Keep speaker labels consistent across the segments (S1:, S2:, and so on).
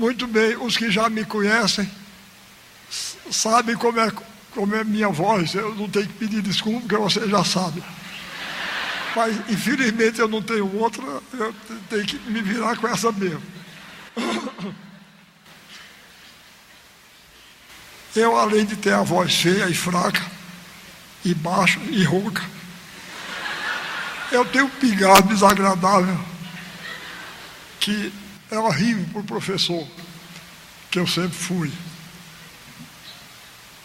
S1: Muito bem, os que já me conhecem sabem como é minha voz. Eu não tenho que pedir desculpa, porque você já sabe. Mas, infelizmente, eu não tenho outra, eu tenho que me virar com essa mesmo. Eu, além de ter a voz feia e fraca, e baixa e rouca, eu tenho um pigarro desagradável, que é horrível para o professor, que eu sempre fui.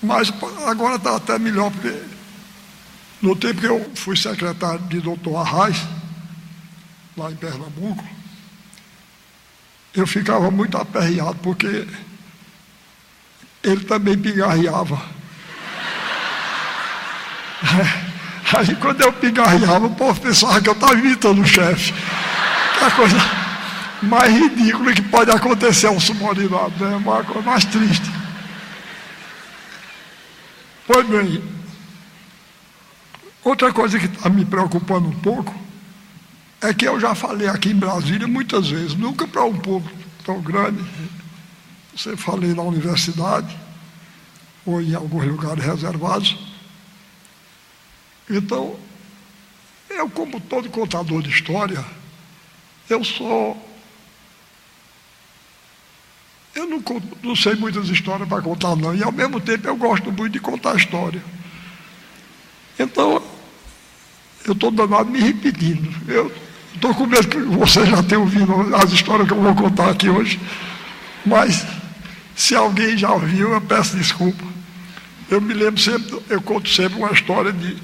S1: Mas agora está até melhor, porque no tempo que eu fui secretário de Dr. Arraes, lá em Pernambuco, eu ficava muito aperreado, porque ele também pigarreava. Aí quando eu pigarreava, o povo pensava que eu estava imitando o chefe. Que é a coisa mais ridícula que pode acontecer a um subordinado, né? Uma coisa mais triste. Pois bem, outra coisa que está me preocupando um pouco é que eu já falei aqui em Brasília muitas vezes, nunca para um público tão grande. Você falei na universidade ou em alguns lugares reservados. Então, eu, como todo contador de história, eu não sei muitas histórias para contar, não. E, ao mesmo tempo, eu gosto muito de contar história. Então, eu estou danado me repetindo. Eu estou com medo que você já tenha ouvido as histórias que eu vou contar aqui hoje. Mas, se alguém já ouviu, eu peço desculpa. Eu me lembro sempre, eu conto sempre uma história de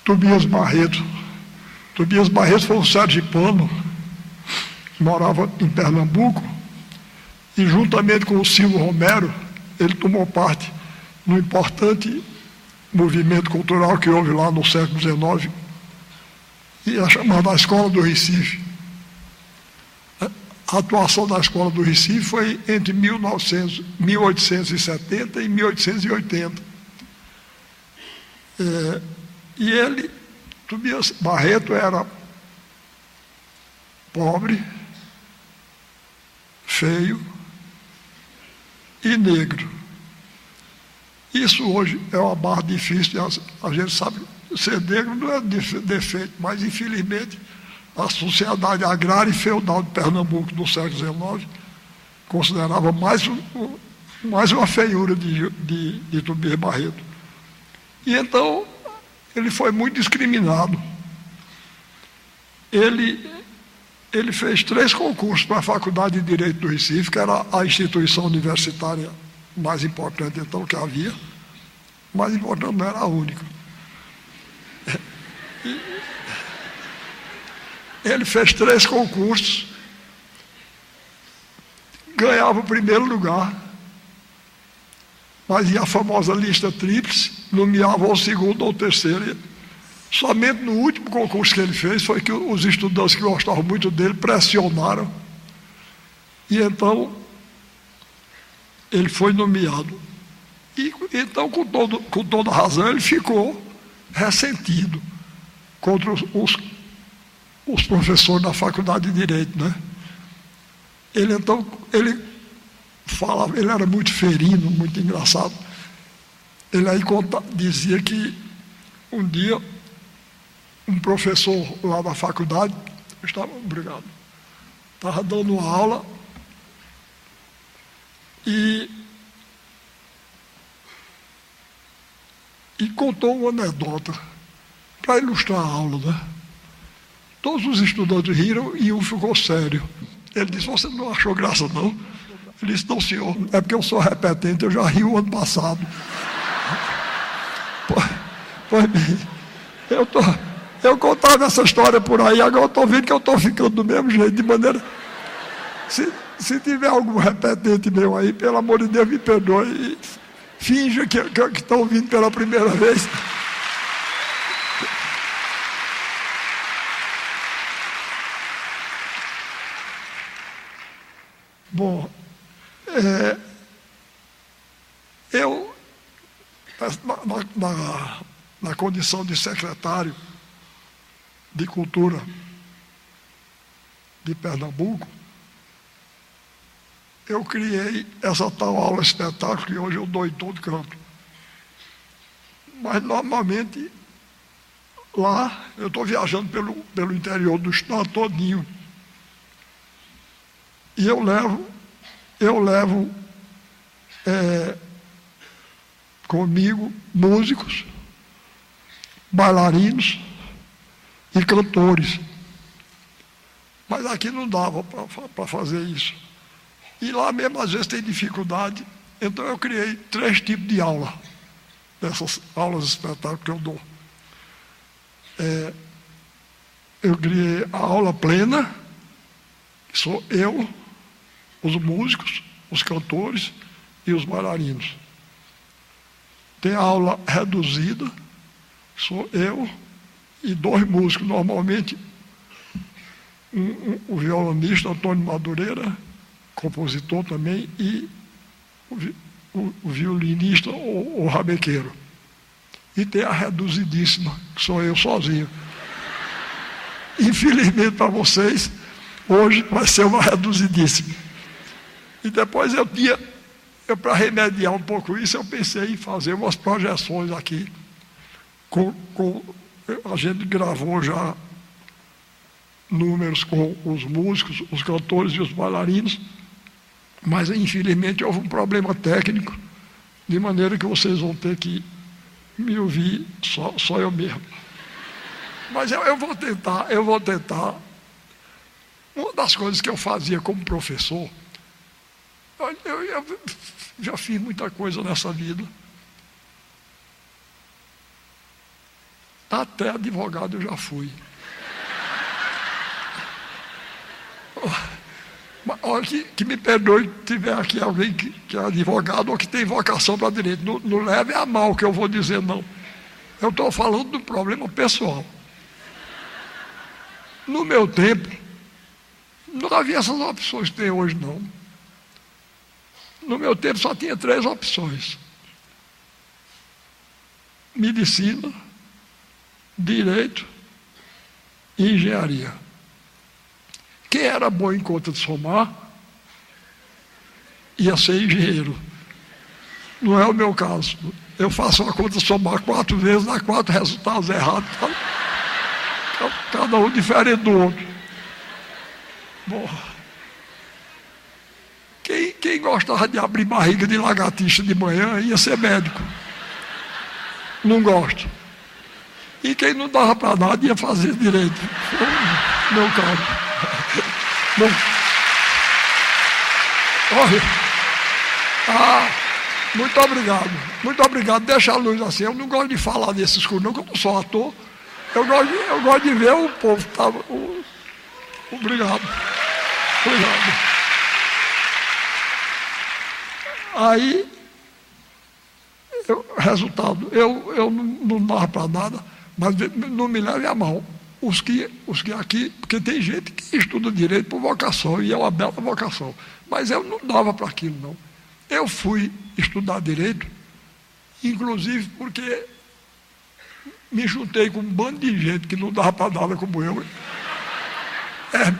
S1: Tobias Barreto. Tobias Barreto foi um sergipano que morava em Pernambuco, e juntamente com o Silvio Romero, ele tomou parte num importante movimento cultural que houve lá no século XIX, e é chamada a Escola do Recife. A atuação da Escola do Recife foi entre 1870 e 1880. E ele, Tobias Barreto, era pobre, feio e negro. Isso hoje é uma barra difícil, a gente sabe que ser negro não é defeito, mas infelizmente a sociedade agrária e feudal de Pernambuco no século XIX considerava mais uma feiura de Tobias Barreto. E então ele foi muito discriminado. Ele fez 3 concursos para a Faculdade de Direito do Recife, que era a instituição universitária mais importante então que havia. Mais importante, não era a única. Ele fez 3 concursos, ganhava o primeiro lugar, mas ia a famosa lista tríplice, nomeava o segundo ou o terceiro. Somente no último concurso que ele fez foi que os estudantes que gostavam muito dele pressionaram, e então ele foi nomeado. E então, com toda razão, ele ficou ressentido contra os professores da Faculdade de Direito, né? Ele falava, ele era muito ferino, muito engraçado. Ele aí dizia que um dia um professor lá da faculdade estava dando uma aula e contou uma anedota para ilustrar a aula, né? Todos os estudantes riram e um ficou sério. Ele disse: "Você não achou graça, não?" Ele disse: "Não, senhor, é porque eu sou repetente, eu já ri o ano passado." Pois bem, eu contava essa história por aí, agora eu estou vendo que eu estou ficando do mesmo jeito, de maneira... Se tiver algum repetente meu aí, pelo amor de Deus, me perdoe e finja que estão ouvindo pela primeira vez. Bom, eu, na condição de secretário de Cultura de Pernambuco, eu criei essa tal aula espetáculo que hoje eu dou em todo canto. Mas, normalmente, lá, eu estou viajando pelo interior do estado todinho. E eu levo comigo músicos, bailarinos e cantores. Mas aqui não dava para fazer isso. E lá mesmo, às vezes, tem dificuldade. Então, eu criei 3 tipos de aula, dessas aulas de espetáculo que eu dou. Eu criei a aula plena, que sou eu, os músicos, os cantores e os bailarinos. Tem a aula reduzida, sou eu e 2 músicos, normalmente o violonista Antônio Madureira, compositor também, e o violinista, o rabequeiro. E tem a reduzidíssima, que sou eu sozinho. Infelizmente para vocês, hoje vai ser uma reduzidíssima. E depois para remediar um pouco isso, eu pensei em fazer umas projeções aqui. A gente gravou já números com os músicos, os cantores e os bailarinos, mas infelizmente houve um problema técnico, de maneira que vocês vão ter que me ouvir só eu mesmo. Mas eu vou tentar. Uma das coisas que eu fazia como professor, eu já fiz muita coisa nessa vida. Até advogado eu já fui. Olha, que me perdoe se tiver aqui alguém que é advogado ou que tem vocação para direito. Não leve a mal o que eu vou dizer, não. Eu estou falando do problema pessoal. No meu tempo, não havia essas opções que tem hoje, não. No meu tempo só tinha 3 opções: medicina, direito e engenharia. Quem era bom em conta de somar ia ser engenheiro. Não é o meu caso. Eu faço uma conta de somar 4 vezes, dá 4 resultados errados. Cada um diferente do outro. Bom, quem gostava de abrir barriga de lagartixa de manhã ia ser médico. Não gosto. E quem não dava para nada ia fazer direito. Foi meu caso. Bom, olha, muito obrigado. Muito obrigado. Deixa a luz assim. Eu não gosto de falar nesse escuro, não, porque eu não sou ator. Eu gosto de ver o povo. Tá? Obrigado. Obrigado. Aí, resultado, eu não dava para nada, mas não me leve a mal. Os que aqui, porque tem gente que estuda direito por vocação, e é uma bela vocação, mas eu não dava para aquilo, não. Eu fui estudar direito, inclusive porque me juntei com um bando de gente que não dava para nada como eu.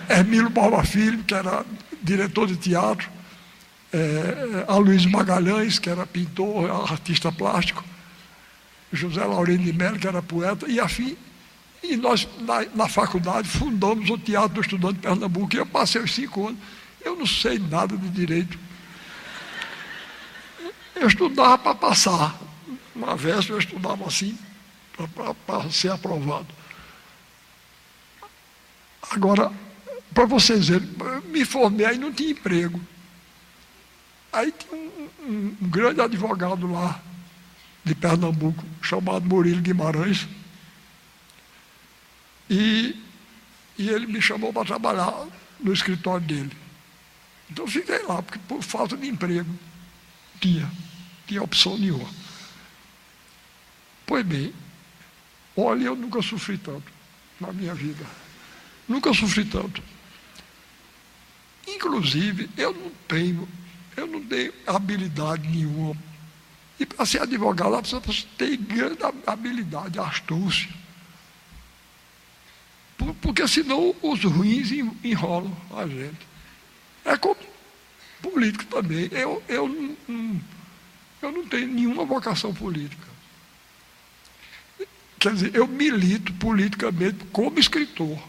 S1: Hermílio Palma Filho, que era diretor de teatro, Aloysio Magalhães, que era pintor, artista plástico, José Laurino de Mello, que era poeta, e afim. E nós, na faculdade, fundamos o Teatro do Estudante de Pernambuco, e eu passei os 5 anos. Eu não sei nada de direito. Eu estudava para passar. Uma véspera eu estudava assim, para ser aprovado. Agora, para vocês verem, me formei, aí não tinha emprego. Aí tinha um grande advogado lá, de Pernambuco, chamado Murilo Guimarães, e ele me chamou para trabalhar no escritório dele. Então eu fiquei lá, porque por falta de emprego, tinha opção nenhuma. Pois bem, olha, eu nunca sofri tanto na minha vida. Nunca sofri tanto. Inclusive, eu não tenho habilidade nenhuma. E para ser advogado, a pessoa tem grande habilidade, astúcia. Porque senão os ruins enrolam a gente. É como político também. Eu não tenho nenhuma vocação política. Quer dizer, eu milito politicamente como escritor.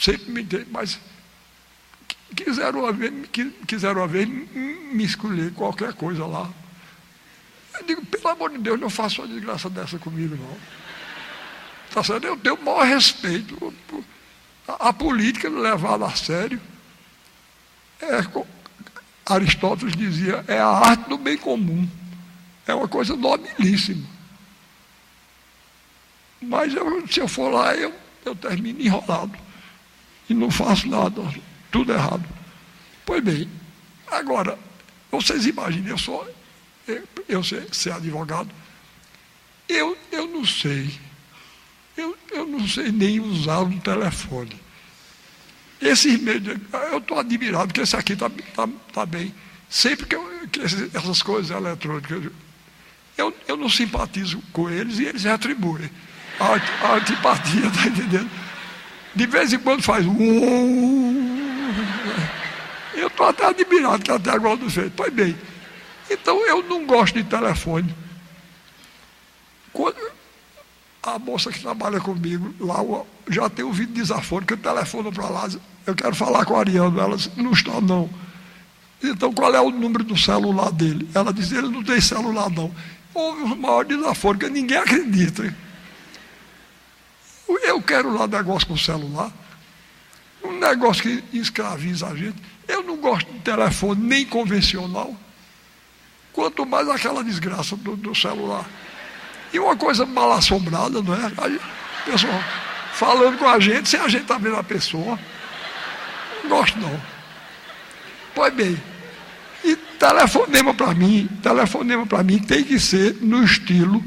S1: Sempre me dei, mas quiseram uma vez me escolher qualquer coisa lá. Eu digo, pelo amor de Deus, não faça uma desgraça dessa comigo, não. Tá certo? Eu tenho o maior respeito. A política levada a sério, Aristóteles dizia, é a arte do bem comum. É uma coisa nobilíssima. Mas se eu for lá, eu termino enrolado. E não faço nada, tudo errado. Pois bem, agora, vocês imaginem, eu ser advogado, eu não sei. Eu não sei nem usar um telefone. Esses meios, eu estou admirado que esse aqui está bem. Sempre que essas coisas eletrônicas, eu não simpatizo com eles e eles retribuem. A antipatia, está entendendo? De vez em quando faz. Eu estou até admirado que até agora não fez. Pois bem, então eu não gosto de telefone. Quando a moça que trabalha comigo lá já tem ouvido desaforo, que eu telefono para lá, eu quero falar com a Ariano. Ela disse, não está não. Então qual é o número do celular dele? Ela disse, ele não tem celular não. Houve o maior desaforo, que ninguém acredita. Eu quero lá negócio com o celular, um negócio que escraviza a gente. Eu não gosto de telefone nem convencional, quanto mais aquela desgraça do celular. E uma coisa mal assombrada, não é? Aí, pessoal falando com a gente, sem a gente estar vendo a pessoa. Não gosto não. Pois bem, e telefonema para mim tem que ser no estilo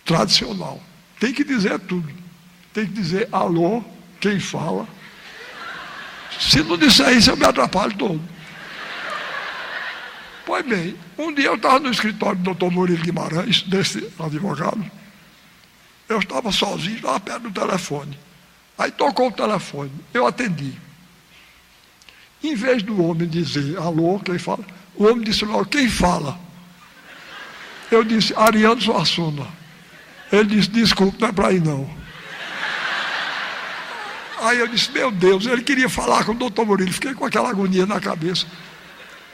S1: tradicional. Tem que dizer tudo. Tem que dizer alô, quem fala. Se não disser isso, eu me atrapalho todo. Pois bem, um dia eu estava no escritório do Dr. Murilo Guimarães, desse advogado. Eu estava sozinho, estava perto do telefone. Aí tocou o telefone, eu atendi. Em vez do homem dizer alô, quem fala, o homem disse logo, quem fala? Eu disse, Ariano Suassuna. Ele disse, desculpe, não é para ir não. Aí eu disse, meu Deus, ele queria falar com o doutor Murilo, fiquei com aquela agonia na cabeça.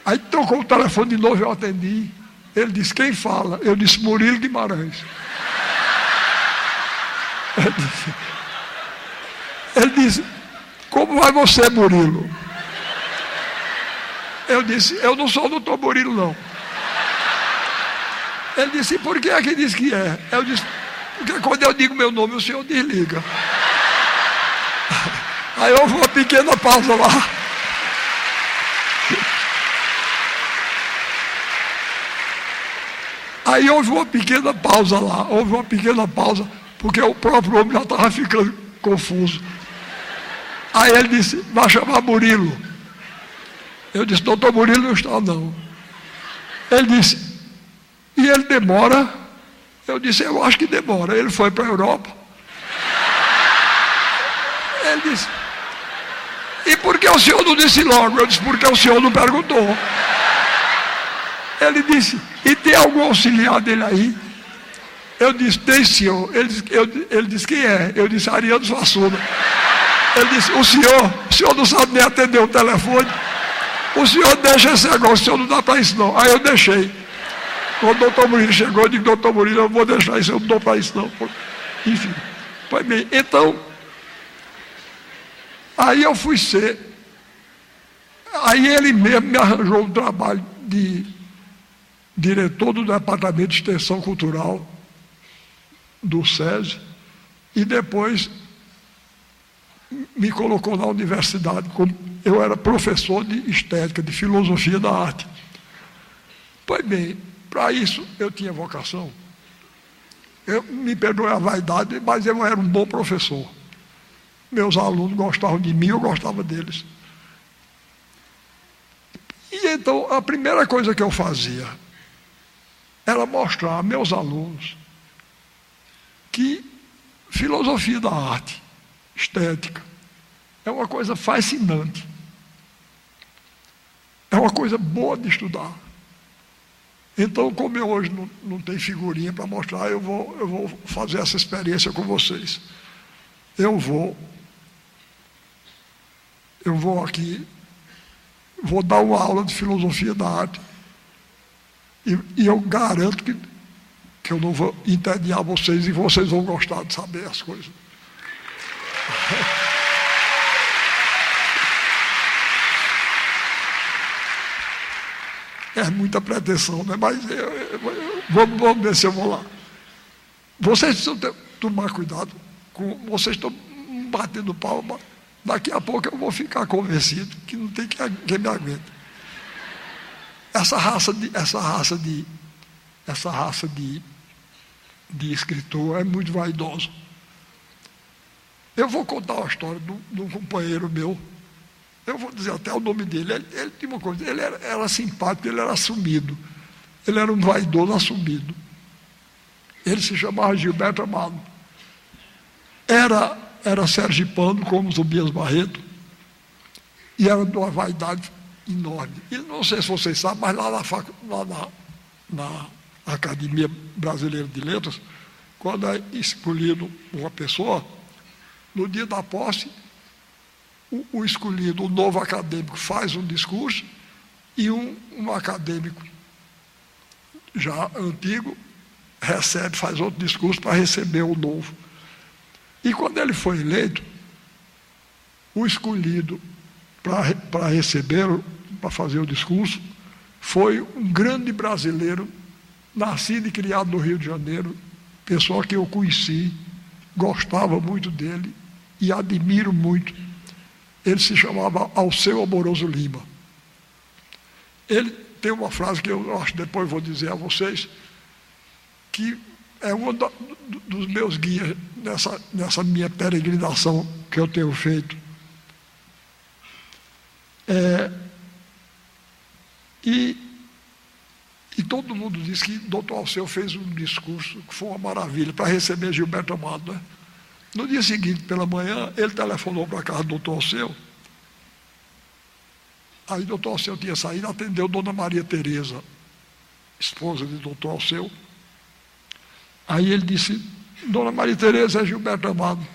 S1: Aí tocou o telefone de novo, eu atendi. Ele disse, quem fala? Eu disse, Murilo Guimarães. Ele disse, como vai você, Murilo? Eu disse, eu não sou o doutor Murilo, não. Ele disse, por que é que diz que é? Eu disse, porque quando eu digo meu nome, o senhor desliga. Aí houve uma pequena pausa lá. Aí houve uma pequena pausa lá, porque o próprio homem já estava ficando confuso. Aí ele disse, vai chamar Murilo. Eu disse, doutor Murilo não está não. Ele disse, e ele demora? Eu disse, eu acho que demora. Ele foi para a Europa. Ele disse, e por que o senhor não disse logo? Eu disse, porque o senhor não perguntou. Ele disse, e tem algum auxiliar dele aí? Eu disse, tem senhor. Ele disse, quem é? Eu disse, Ariano Suassuna. Ele disse, o senhor não sabe nem atender o telefone. O senhor deixa esse negócio, o senhor não dá para isso não. Aí eu deixei. Quando o doutor Murilo chegou, eu digo, doutor Murilo, eu vou deixar isso, eu não dou para isso não. Enfim, pois bem, então, aí eu fui ser, aí ele mesmo me arranjou um trabalho de diretor do Departamento de Extensão Cultural do SESI, e depois me colocou na universidade, como eu era professor de estética, de filosofia da arte. Pois bem, para isso eu tinha vocação. Me perdoe a vaidade, mas eu era um bom professor. Meus alunos gostavam de mim, eu gostava deles. E então, a primeira coisa que eu fazia era mostrar a meus alunos que filosofia da arte, estética, É uma coisa fascinante. É uma coisa boa de estudar. Então, como eu hoje não tenho figurinha para mostrar, eu vou fazer essa experiência com vocês. Eu vou aqui, vou dar uma aula de filosofia da arte. E eu garanto que eu não vou entediar vocês e vocês vão gostar de saber as coisas. É muita pretensão, né? Mas vamos ver se eu vou lá. Vocês precisam tomar cuidado. Vocês estão batendo palma. Daqui a pouco eu vou ficar convencido que não tem quem me aguente. Essa raça de escritor é muito vaidosa. Eu vou contar uma história de um companheiro meu. Eu vou dizer até o nome dele. Ele tinha uma coisa, ele era simpático, ele era assumido. Ele era um vaidoso assumido. Ele se chamava Gilberto Amado. Era sergipano, como Tobias Barreto, e era de uma vaidade enorme. E não sei se vocês sabem, mas lá na Academia Brasileira de Letras, quando é escolhido uma pessoa, no dia da posse, o escolhido, o novo acadêmico, faz um discurso e um acadêmico já antigo faz outro discurso para receber o novo. E quando ele foi eleito, o escolhido para recebê-lo, para fazer o discurso, foi um grande brasileiro, nascido e criado no Rio de Janeiro, pessoa que eu conheci, gostava muito dele e admiro muito. Ele se chamava Alceu Amoroso Lima. Ele tem uma frase que eu acho que depois vou dizer a vocês, que é um dos meus guias nessa minha peregrinação que eu tenho feito. E todo mundo diz que Dr. Alceu fez um discurso que foi uma maravilha para receber Gilberto Amado, né? No dia seguinte, pela manhã, ele telefonou para a casa do Dr. Alceu. Aí o Dr. Alceu tinha saído, atendeu Dona Maria Tereza, esposa de Dr. Alceu. Aí ele disse: Dona Maria Tereza, é Gilberto Amado.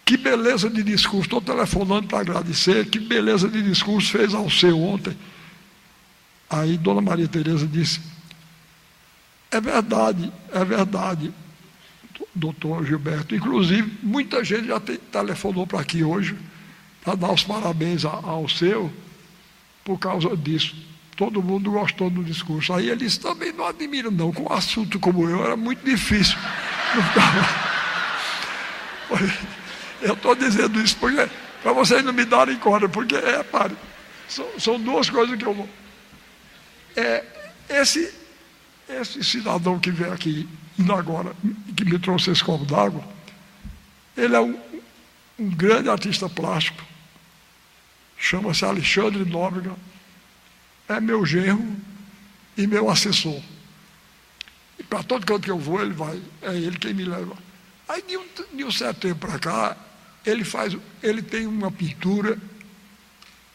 S1: Que beleza de discurso, estou telefonando para agradecer, que beleza de discurso fez Alceu ontem. Aí Dona Maria Tereza disse: é verdade, doutor Gilberto. Inclusive, muita gente já telefonou para aqui hoje para dar os parabéns ao seu por causa disso. Todo mundo gostou do discurso. Aí ele disse: também não admiro não, com um assunto como eu era muito difícil. Eu estou dizendo isso para vocês não me darem corda, porque são duas coisas que eu vou. Esse cidadão que veio aqui ainda agora, que me trouxe esse copo d'água, ele é um grande artista plástico, chama-se Alexandre Nóbrega, é meu genro e meu assessor. E para todo canto que eu vou, ele vai, é ele quem me leva. Aí de um certo tempo para cá, ele tem uma pintura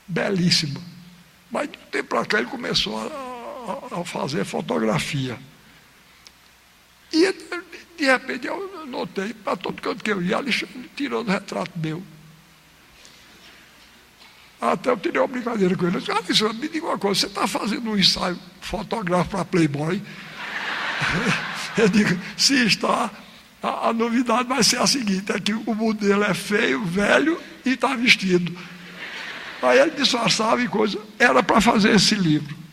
S1: belíssima, mas de um tempo para cá ele começou a fazer fotografia. E de repente eu notei, para todo canto que eu ia, Alexandre tirando retrato meu. Até eu tirei uma brincadeira com ele. Eu disse: Alexandre, me diga uma coisa, você está fazendo um ensaio fotográfico para Playboy? Eu digo: se está, a novidade vai ser a seguinte, é que o modelo é feio, velho e está vestido. Aí ele disfarçava e coisa, era para fazer esse livro.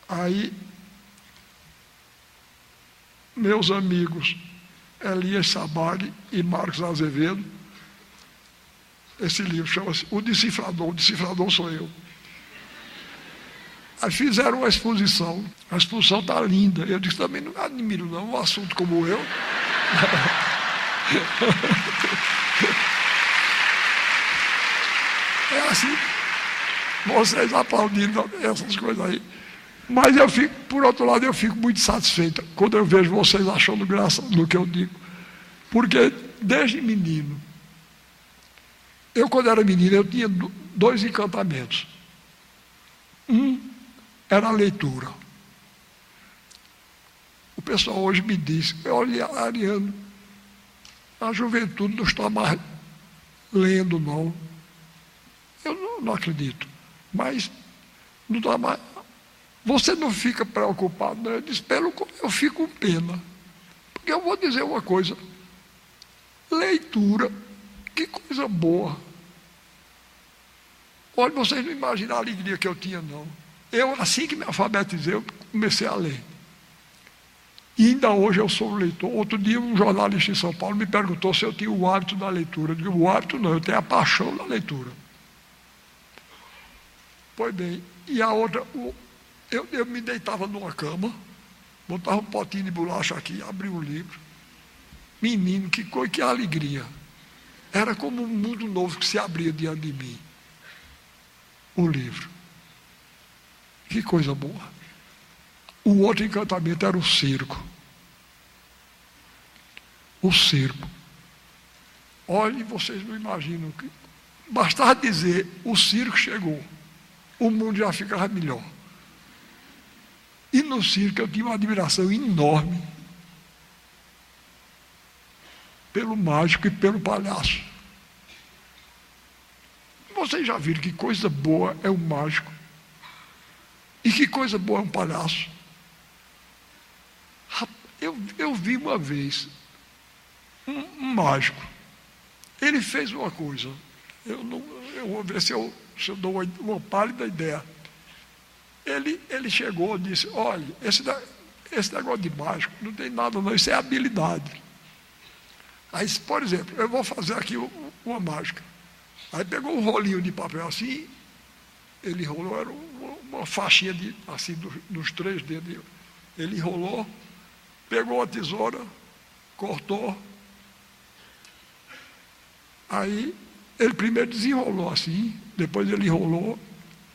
S1: Aí, meus amigos Elias Sabag e Marcos Azevedo, esse livro chama-se O Decifrador sou eu. Aí fizeram uma exposição, a exposição está linda. Eu disse: também não admiro não, um assunto como eu. É assim, vocês aplaudindo essas coisas aí. Mas por outro lado, eu fico muito satisfeito quando eu vejo vocês achando graça no que eu digo. Porque desde menino, Eu, quando era menino, eu tinha dois encantamentos. Um era a leitura. O pessoal hoje me diz, olha, Ariano, a juventude não está mais lendo, não. Eu não acredito. Mas não está mais. Você não fica preocupado, não? Eu disse, eu fico com pena. Porque eu vou dizer uma coisa. Leitura, que coisa boa. Olha, vocês não imaginam a alegria que eu tinha, não. Eu, assim que me alfabetizei, eu comecei a ler. E ainda hoje eu sou um leitor. Outro dia um jornalista em São Paulo me perguntou se eu tinha o hábito da leitura. Eu digo, o hábito não, eu tenho a paixão da leitura. Pois bem, e a outra, eu me deitava numa cama, botava um potinho de bolacha aqui, abria um livro. Menino, que coisa, que alegria. Era como um mundo novo que se abria diante de mim. O livro. Que coisa boa. O outro encantamento era o circo. O circo. Olhem, vocês não imaginam que. Bastava dizer, o circo chegou. O mundo já ficava melhor. E no circo eu tinha uma admiração enorme pelo mágico e pelo palhaço. Vocês já viram que coisa boa é um mágico? E que coisa boa é um palhaço? Eu vi uma vez um mágico. Ele fez uma coisa. Eu vou ver se eu dou uma pálida ideia. Ele chegou e disse, olha, esse negócio de mágico não tem nada não, isso é habilidade. Aí, por exemplo, eu vou fazer aqui uma mágica. Aí pegou um rolinho de papel assim, ele rolou, era uma faixinha assim, dos 3 dedos. Ele rolou, pegou a tesoura, cortou. Aí ele primeiro desenrolou assim, depois ele rolou,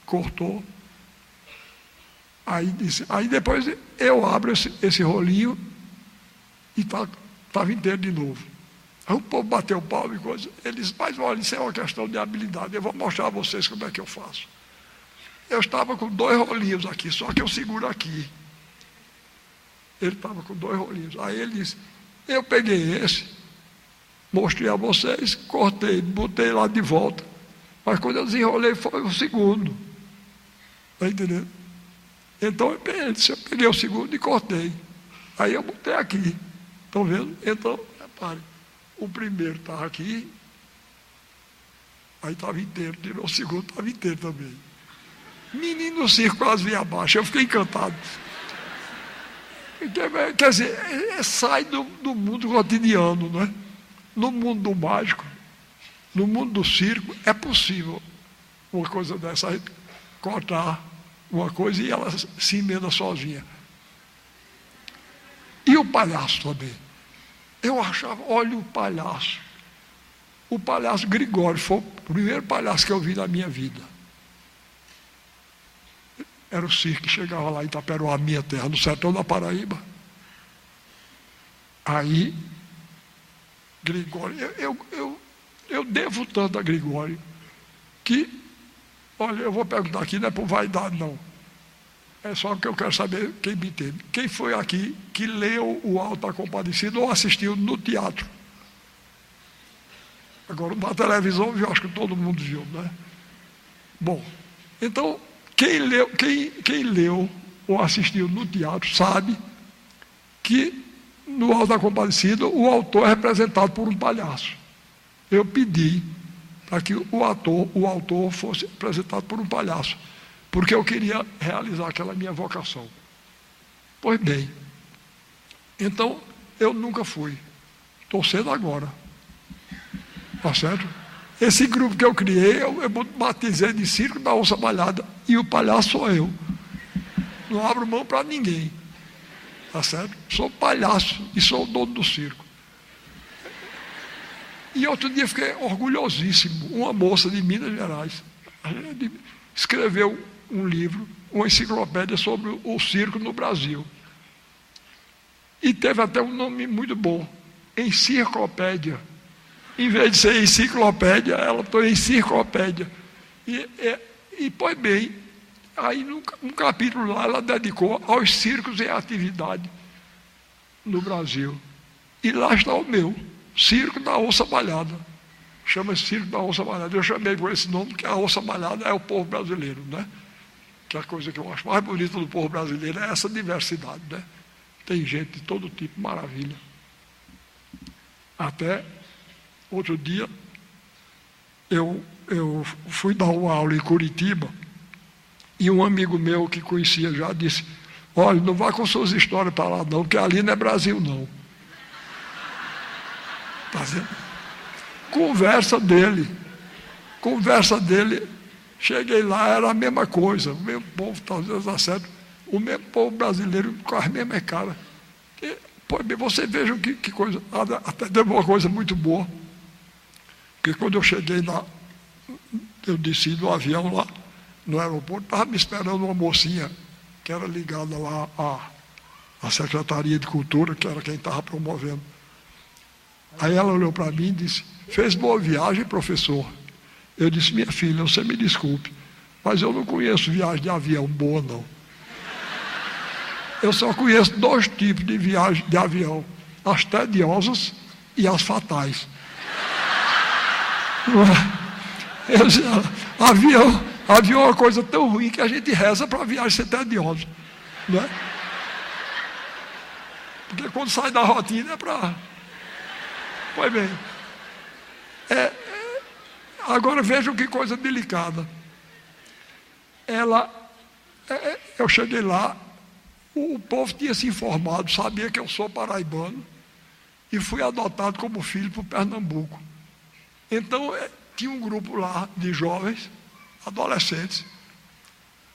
S1: cortou. Aí depois eu abro esse rolinho e estava inteiro de novo. Aí o povo bateu o pau e coisa. Ele disse, mas olha, isso é uma questão de habilidade, eu vou mostrar a vocês como é que eu faço. Eu estava com 2 rolinhos aqui, só que eu seguro aqui. Ele estava com 2 rolinhos. Aí ele disse, eu peguei esse, mostrei a vocês, cortei, botei lá de volta. Mas quando eu desenrolei foi o segundo. Está entendendo? Então ele disse, eu peguei o segundo e cortei. Aí eu botei aqui. Estão vendo? Então, repare. O primeiro estava aqui, aí estava inteiro, tirou o segundo, estava inteiro também. Menino no circo quase vinha abaixo, eu fiquei encantado. Quer dizer, sai do mundo cotidiano, né? No mundo do mágico, no mundo do circo, é possível uma coisa dessa, aí, cortar uma coisa e ela se emenda sozinha. E o palhaço também. Eu achava, olha o palhaço Gregório, foi o primeiro palhaço que eu vi na minha vida. Era o circo que chegava lá em Itaperoá, minha terra, no sertão da Paraíba. Aí, Gregório, eu devo tanto a Gregório, que, olha, eu vou perguntar aqui, não é por vaidade não. É só que eu quero saber quem me entende. Quem foi aqui que leu o Auto da Compadecida ou assistiu no teatro? Agora, na televisão, eu acho que todo mundo viu, né? Bom, então, quem leu ou assistiu no teatro sabe que no Auto da Compadecida o autor é representado por um palhaço. Eu pedi para que o autor fosse representado por um palhaço, porque eu queria realizar aquela minha vocação. Pois bem, então eu nunca fui. Estou sendo agora. Tá certo? Esse grupo que eu criei, eu batizei de circo da onça malhada, e o palhaço sou eu. Não abro mão para ninguém. Tá certo? Sou palhaço e sou o dono do circo. E outro dia fiquei orgulhosíssimo. Uma moça de Minas Gerais escreveu um livro, uma enciclopédia sobre o circo no Brasil. E teve até um nome muito bom, Enciclopédia. Em vez de ser enciclopédia, ela foi enciclopédia. E pois bem, aí num capítulo lá, ela dedicou aos circos em atividade no Brasil. E lá está o meu, Circo da Onça Malhada. Chama-se Circo da Onça Malhada. Eu chamei por esse nome, porque a onça malhada é o povo brasileiro, né? Que a coisa que eu acho mais bonita do povo brasileiro é essa diversidade, né? Tem gente de todo tipo, maravilha. Até outro dia, eu fui dar uma aula em Curitiba, e um amigo meu que conhecia já disse: olha, não vá com suas histórias para lá não, porque ali não é Brasil não. Está vendo? Conversa dele, cheguei lá, era a mesma coisa, o mesmo povo, talvez dá certo, o mesmo povo brasileiro com as mesmas caras. Pois bem, você veja que coisa, até deu uma coisa muito boa, porque quando eu cheguei lá, eu desci do avião lá, no aeroporto, estava me esperando uma mocinha, que era ligada lá à Secretaria de Cultura, que era quem estava promovendo. Aí ela olhou para mim e disse: fez boa viagem, professor? Eu disse: minha filha, você me desculpe, mas eu não conheço viagem de avião boa, não. Eu só conheço 2 tipos de viagem de avião: as tediosas e as fatais. Eu disse: avião é uma coisa tão ruim que a gente reza para a viagem ser tediosa, né? Porque quando sai da rotina é para... Pois bem, agora vejam que coisa delicada. Eu cheguei lá, o povo tinha se informado, sabia que eu sou paraibano, e fui adotado como filho por Pernambuco. Então, tinha um grupo lá de jovens, adolescentes,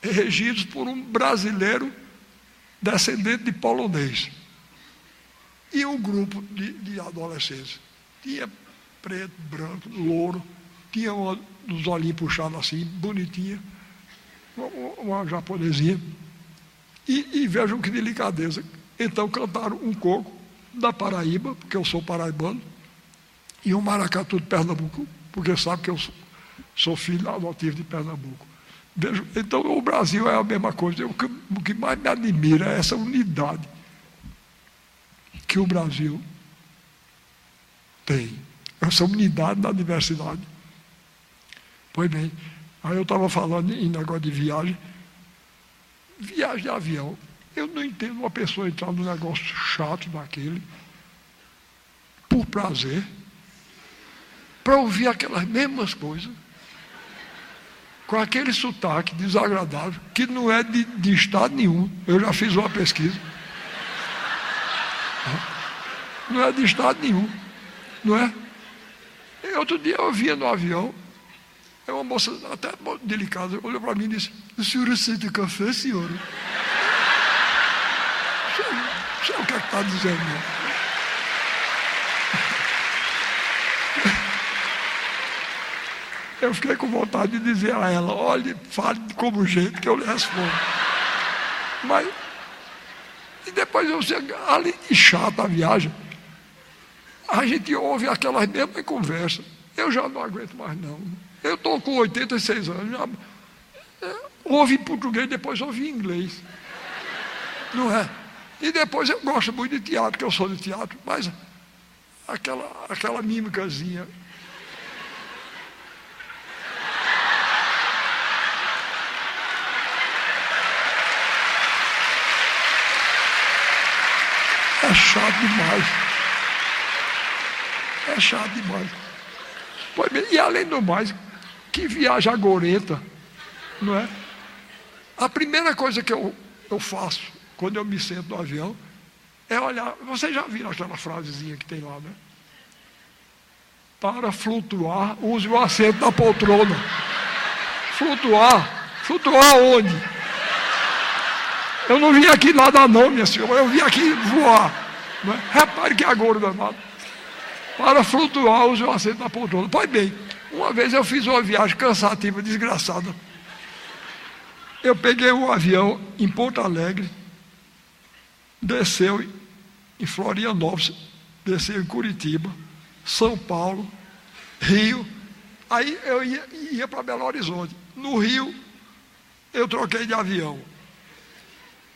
S1: regidos por um brasileiro descendente de polonês. E um grupo de adolescentes. Tinha preto, branco, louro, tinha uma dos olhinhos puxados assim, bonitinha, uma japonesinha. E vejam que delicadeza. Então cantaram um coco da Paraíba, porque eu sou paraibano, e um maracatu de Pernambuco, porque sabe que eu sou filho adotivo de Pernambuco. Vejam, então o Brasil é a mesma coisa. O que mais me admira é essa unidade que o Brasil tem, essa unidade na diversidade. Pois bem, aí eu estava falando em negócio de viagem de avião. Eu não entendo uma pessoa entrar num negócio chato daquele, por prazer, para ouvir aquelas mesmas coisas, com aquele sotaque desagradável, que não é de estado nenhum. Eu já fiz uma pesquisa. Não é de estado nenhum, não é? E outro dia eu via no avião, uma moça até delicada, olhou para mim e disse: a senhora aceita café, senhora? Não sei o que é que está dizendo, não. Eu fiquei com vontade de dizer a ela: olhe, fale como jeito que eu lhe respondo. Mas, e depois eu sei, além de chata a viagem, a gente ouve aquelas mesmas conversas. Eu já não aguento mais, não. Eu estou com 86 anos, já ouve em português, depois ouve em inglês. Não é? E depois eu gosto muito de teatro, porque eu sou de teatro, mas aquela mímicazinha. É chato demais. É chato demais. Pois bem, e além do mais, que viagem agorenta, não é? A primeira coisa que eu faço quando eu me sento no avião é olhar. Vocês já viram aquela frasezinha que tem lá, né? Para flutuar, use o assento da poltrona. Flutuar? Flutuar onde? Eu não vim aqui nadar não, minha senhora, eu vim aqui voar. Não é? Repare que agora, danado. Para flutuar, use o assento da poltrona. Pois bem, uma vez eu fiz uma viagem cansativa, desgraçada. Eu peguei um avião em Porto Alegre, desceu em Florianópolis, desceu em Curitiba, São Paulo, Rio. Aí eu ia para Belo Horizonte. No Rio, eu troquei de avião.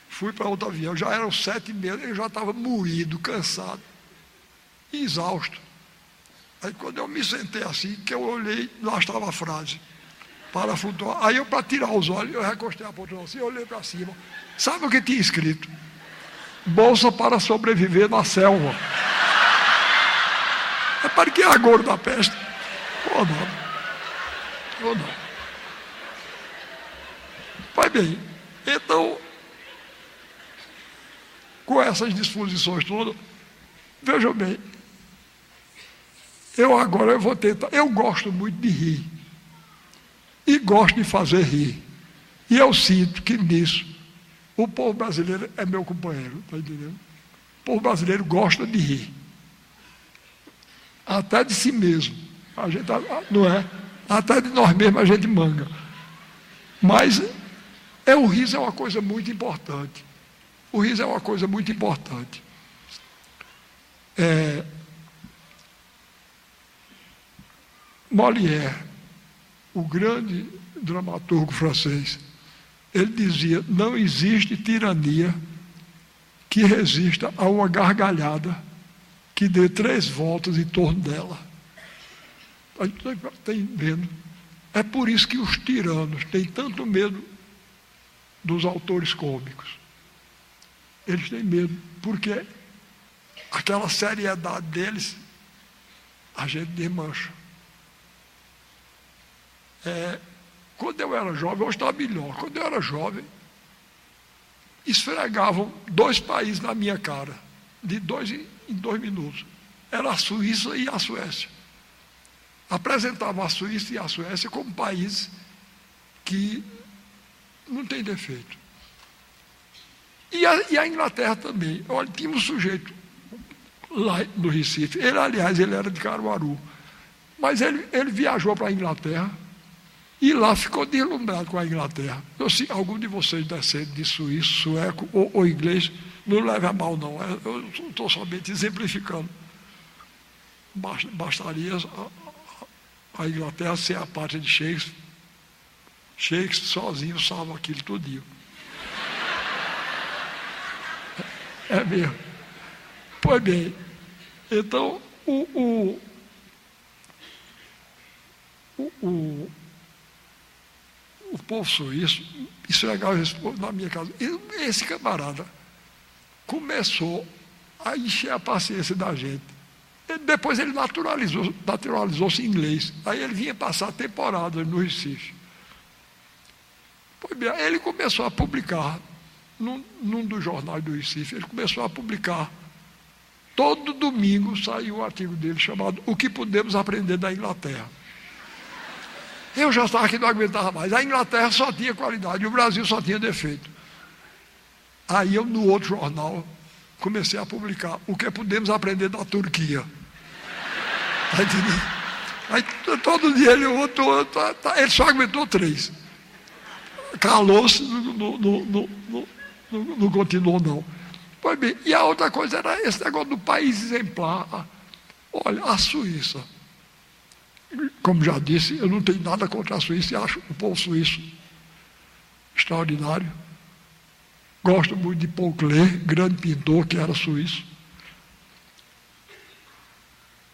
S1: Fui para outro avião. Já eram 7h30, eu já estava moído, cansado, exausto. Aí quando eu me sentei assim, que eu olhei, lá estava a frase. Para flutuar. Aí eu, para tirar os olhos, eu recostei a poltrona assim, olhei para cima. Sabe o que tinha escrito? Bolsa para sobreviver na selva. É para que é a gorda da peste? Ou não? Ou não? Vai bem. Então, com essas disposições todas, vejam bem, eu vou tentar, eu gosto muito de rir. E gosto de fazer rir. E eu sinto que nisso, o povo brasileiro é meu companheiro, está entendendo? O povo brasileiro gosta de rir. Até de si mesmo. A gente, não é? Até de nós mesmos a gente manga. Mas o riso é uma coisa muito importante. O riso é uma coisa muito importante. Molière, o grande dramaturgo francês, ele dizia: não existe tirania que resista a uma gargalhada que dê 3 voltas em torno dela. Está vendo? É por isso que os tiranos têm tanto medo dos autores cômicos. Eles têm medo, porque aquela seriedade deles, a gente desmancha. Quando eu era jovem, hoje está melhor. Quando eu era jovem, esfregavam 2 países na minha cara, de 2 em 2 minutos. Era a Suíça e a Suécia. Apresentavam a Suíça e a Suécia como países que não tem defeito. E a Inglaterra também. Olha, tinha um sujeito lá no Recife. Ele, aliás, ele era de Caruaru. Mas ele viajou para a Inglaterra e lá ficou deslumbrado com a Inglaterra. Então, se algum de vocês descendo de suíço, sueco ou inglês, não leve a mal, não. Eu estou somente exemplificando. Bastaria a Inglaterra ser a pátria de Shakespeare. Shakespeare sozinho salva aquilo tudinho. É mesmo. Pois bem, então o povo suíço esfregava esse povo na minha casa. E esse camarada começou a encher a paciência da gente. Depois ele naturalizou-se em inglês. Aí ele vinha passar temporadas no Recife. Pois bem, ele começou a publicar num dos jornais do Recife, ele começou a publicar. Todo domingo saiu um artigo dele chamado O que Podemos Aprender da Inglaterra. Eu já estava aqui, não aguentava mais. A Inglaterra só tinha qualidade, o Brasil só tinha defeito. Aí eu, no outro jornal, comecei a publicar O que Podemos Aprender da Turquia. Está entendendo? Aí todo dia ele só aguentou 3. Calou-se, não continuou não. Pois bem, e a outra coisa era esse negócio do país exemplar. Olha, a Suíça, como já disse, eu não tenho nada contra a Suíça e acho o povo suíço extraordinário. Gosto muito de Paul Klee, grande pintor que era suíço.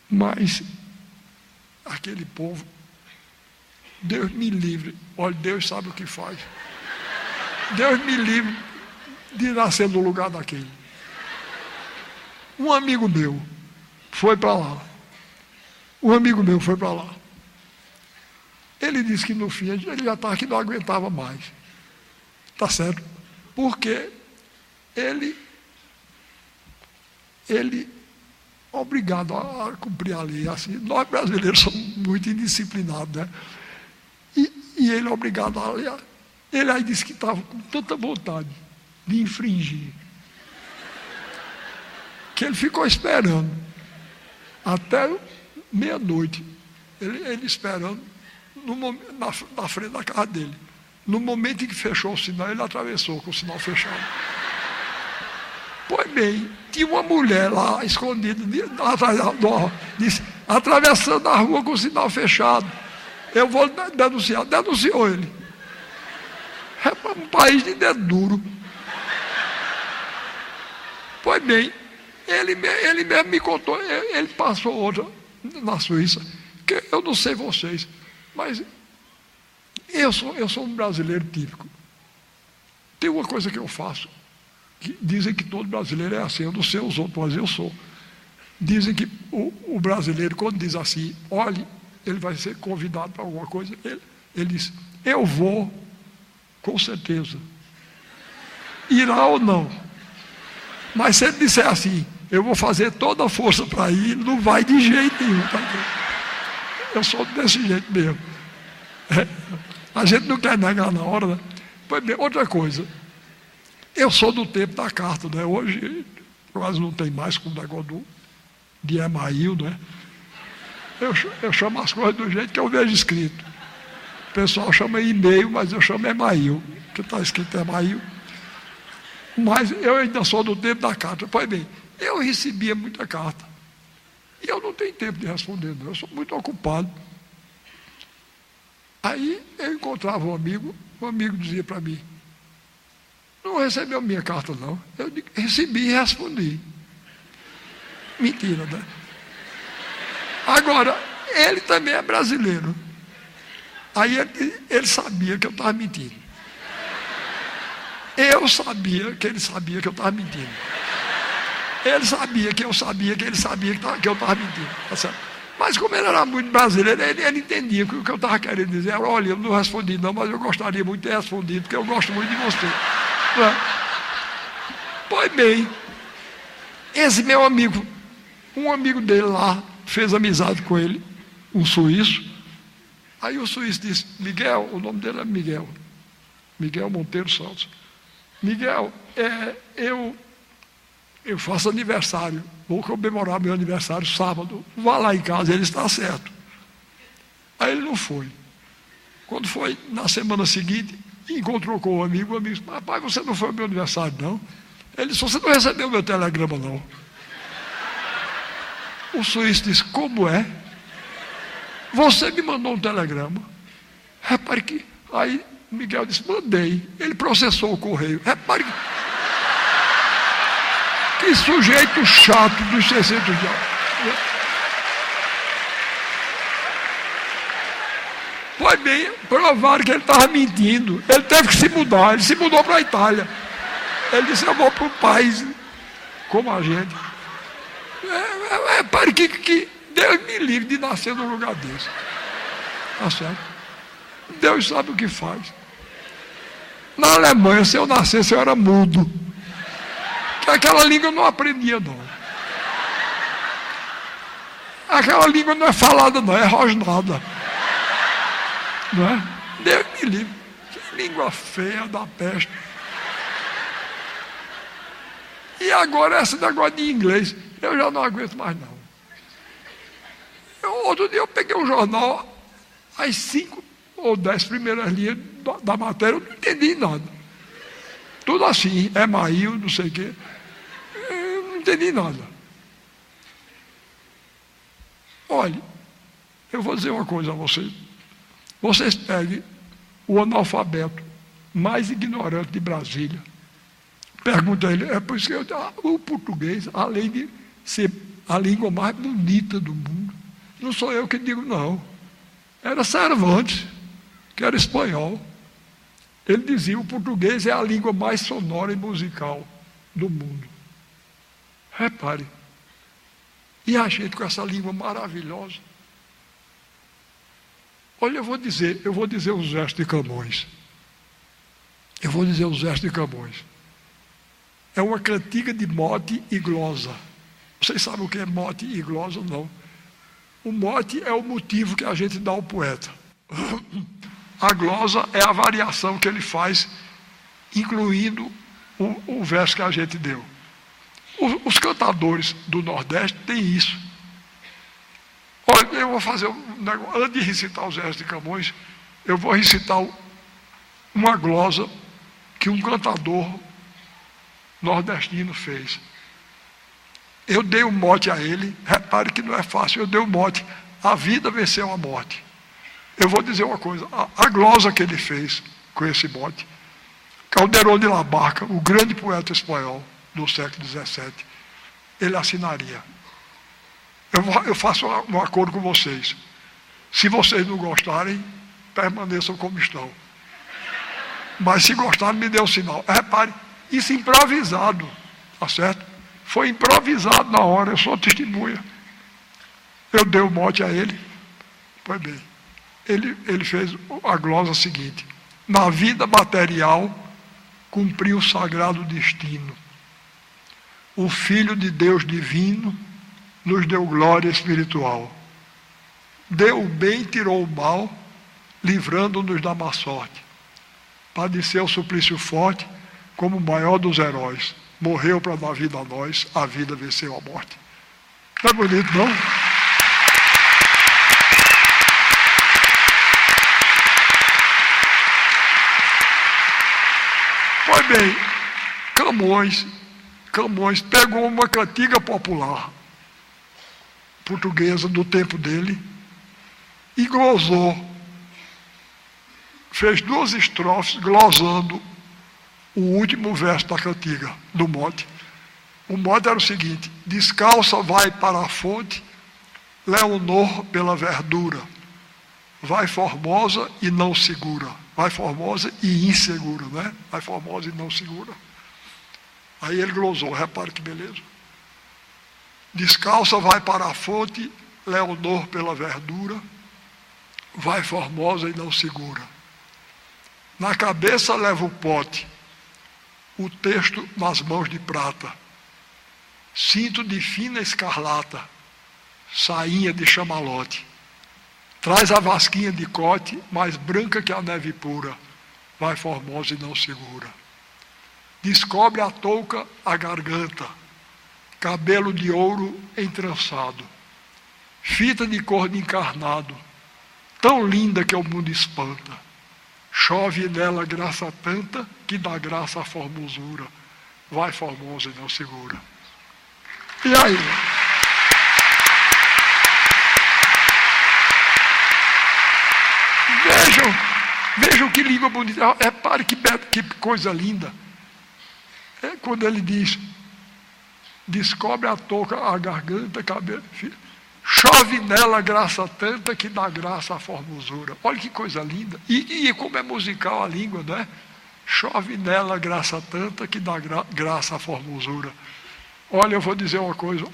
S1: Mas aquele povo, Deus me livre, olha, Deus sabe o que faz. Deus me livre de nascer no lugar daquele. Um amigo meu foi para lá. Ele disse que no fim ele já estava que não aguentava mais. Tá certo? Porque ele obrigado a cumprir a lei. Assim, nós brasileiros somos muito indisciplinados, né? E ele obrigado a ler. Ele aí disse que estava com tanta vontade de infringir, que ele ficou esperando até meia-noite. Ele esperando na frente da casa dele. No momento em que fechou o sinal, ele atravessou com o sinal fechado. Pois bem, tinha uma mulher lá escondida atrás da disse: atravessando a rua com o sinal fechado. Eu vou denunciar. Denunciou ele. É um país de dedo duro. Pois bem, ele mesmo me contou, ele passou outra na Suíça, que eu não sei vocês, mas eu sou um brasileiro típico. Tem uma coisa que eu faço, que dizem que todo brasileiro é assim, eu não sei os outros, mas eu sou. Dizem que o brasileiro, quando diz assim, olhe, ele vai ser convidado para alguma coisa, ele diz, eu vou, com certeza. Irá ou não. Mas se ele disser assim, eu vou fazer toda a força para ir, não vai de jeito nenhum. Tá? Eu sou desse jeito mesmo. A gente não quer negar na hora, né? Pois bem, outra coisa, eu sou do tempo da carta, né? Hoje quase não tem mais com o negócio de e-mail, né? Eu chamo as coisas do jeito que eu vejo escrito. O pessoal chama e-mail, mas eu chamo e-mail, que está escrito e-mail. Mas eu ainda sou do tempo da carta. Pois bem, eu recebia muita carta. E eu não tenho tempo de responder, não. Eu sou muito ocupado. Aí eu encontrava um amigo dizia para mim, não recebeu minha carta, não. Eu recebi e respondi. Mentira, né? Agora, ele também é brasileiro. Aí ele sabia que eu estava mentindo. Eu sabia que ele sabia que eu estava mentindo. Ele sabia que eu sabia que ele sabia que eu estava mentindo. Tá certo? Mas como ele era muito brasileiro, ele entendia que o que eu estava querendo dizer era, olha, eu não respondi não, mas eu gostaria muito de ter respondido, porque eu gosto muito de você. Pois bem, esse meu amigo, um amigo dele lá, fez amizade com ele, um suíço. Aí o suíço disse, Miguel, o nome dele é Miguel Monteiro Santos. Miguel, eu faço aniversário, vou comemorar meu aniversário sábado, vá lá em casa, ele está certo. Aí ele não foi. Quando foi na semana seguinte, encontrou com o amigo disse, rapaz, você não foi ao meu aniversário, não? Ele disse, você não recebeu meu telegrama, não? O suíço disse, como é? Você me mandou um telegrama. Repare que... Aí Miguel disse, mandei. Ele processou o correio. Repare que sujeito chato dos 600 dias. Pois bem, provaram que ele estava mentindo. Ele teve que se mudar. Ele se mudou para a Itália. Ele disse, eu vou para um país como a gente. Repare que Deus me livre de nascer num lugar desse. Tá certo? Deus sabe o que faz. Na Alemanha, se eu nascesse, eu era mudo. Que aquela língua eu não aprendia, não. Aquela língua não é falada, não, é rosnada. Não é? Deus me livre. Que língua feia da peste. E agora, esse negócio de inglês, eu já não aguento mais, não. Outro dia eu peguei um jornal, as 5 ou 10 primeiras linhas da matéria, eu não entendi nada. Tudo assim, e-mail, não sei o quê. Eu não entendi nada. Olha, eu vou dizer uma coisa a vocês. Vocês peguem o analfabeto mais ignorante de Brasília. Pergunta a ele, é por isso que o português, além de ser a língua mais bonita do mundo, não sou eu que digo, não. Era Cervantes, que era espanhol. Ele dizia, o português é a língua mais sonora e musical do mundo. Repare. E a gente com essa língua maravilhosa. Olha, eu vou dizer os versos de Camões. Eu vou dizer os versos de Camões. É uma cantiga de mote e glosa. Vocês sabem o que é mote e glosa? Não. O mote é o motivo que a gente dá ao poeta. A glosa é a variação que ele faz, incluindo o verso que a gente deu. Os cantadores do Nordeste têm isso. Olha, eu vou fazer um negócio, antes de recitar os versos de Camões, eu vou recitar uma glosa que um cantador nordestino fez. Eu dei um mote a ele, repare que não é fácil, eu dei um mote, a vida venceu a morte. Eu vou dizer uma coisa, a glosa que ele fez com esse mote, Calderón de la Barca, o grande poeta espanhol do século XVII, ele assinaria. Eu faço um acordo com vocês. Se vocês não gostarem, permaneçam como estão. Mas se gostarem, me dê um sinal. Repare, isso improvisado, tá certo? Foi improvisado na hora, eu sou testemunha. Eu dei o mote a ele. Pois bem, ele fez a glosa seguinte: na vida material, cumpriu o sagrado destino. O Filho de Deus divino nos deu glória espiritual. Deu o bem, tirou o mal, livrando-nos da má sorte. Padeceu o suplício forte, como o maior dos heróis. Morreu para dar vida a nós, a vida venceu a morte. Não é bonito, não? Pois bem, Camões pegou uma cantiga popular portuguesa do tempo dele e glosou, fez 2 estrofes glosando o último verso da cantiga, do mote. O mote era o seguinte: descalça vai para a fonte, Leonor pela verdura, vai formosa e não segura. Vai formosa e insegura, né? Vai formosa e não segura. Aí ele glosou, repare que beleza. Descalça vai para a fonte, Leonor pela verdura, vai formosa e não segura. Na cabeça leva o pote, o texto nas mãos de prata, cinto de fina escarlata, sainha de chamalote. Traz a vasquinha de cote, mais branca que a neve pura, vai formosa e não segura. Descobre a touca, a garganta, cabelo de ouro entrançado, fita de cor de encarnado, tão linda que o mundo espanta. Chove nela graça tanta, que dá graça à formosura, vai formosa e não segura. E aí? Vejam que língua bonita. Repare que coisa linda. É quando ele diz: descobre a touca, a garganta, cabelo, chove nela graça tanta que dá graça à formosura. Olha que coisa linda. E como é musical a língua, né? Chove nela graça tanta que dá graça à formosura. Olha, eu vou dizer uma coisa: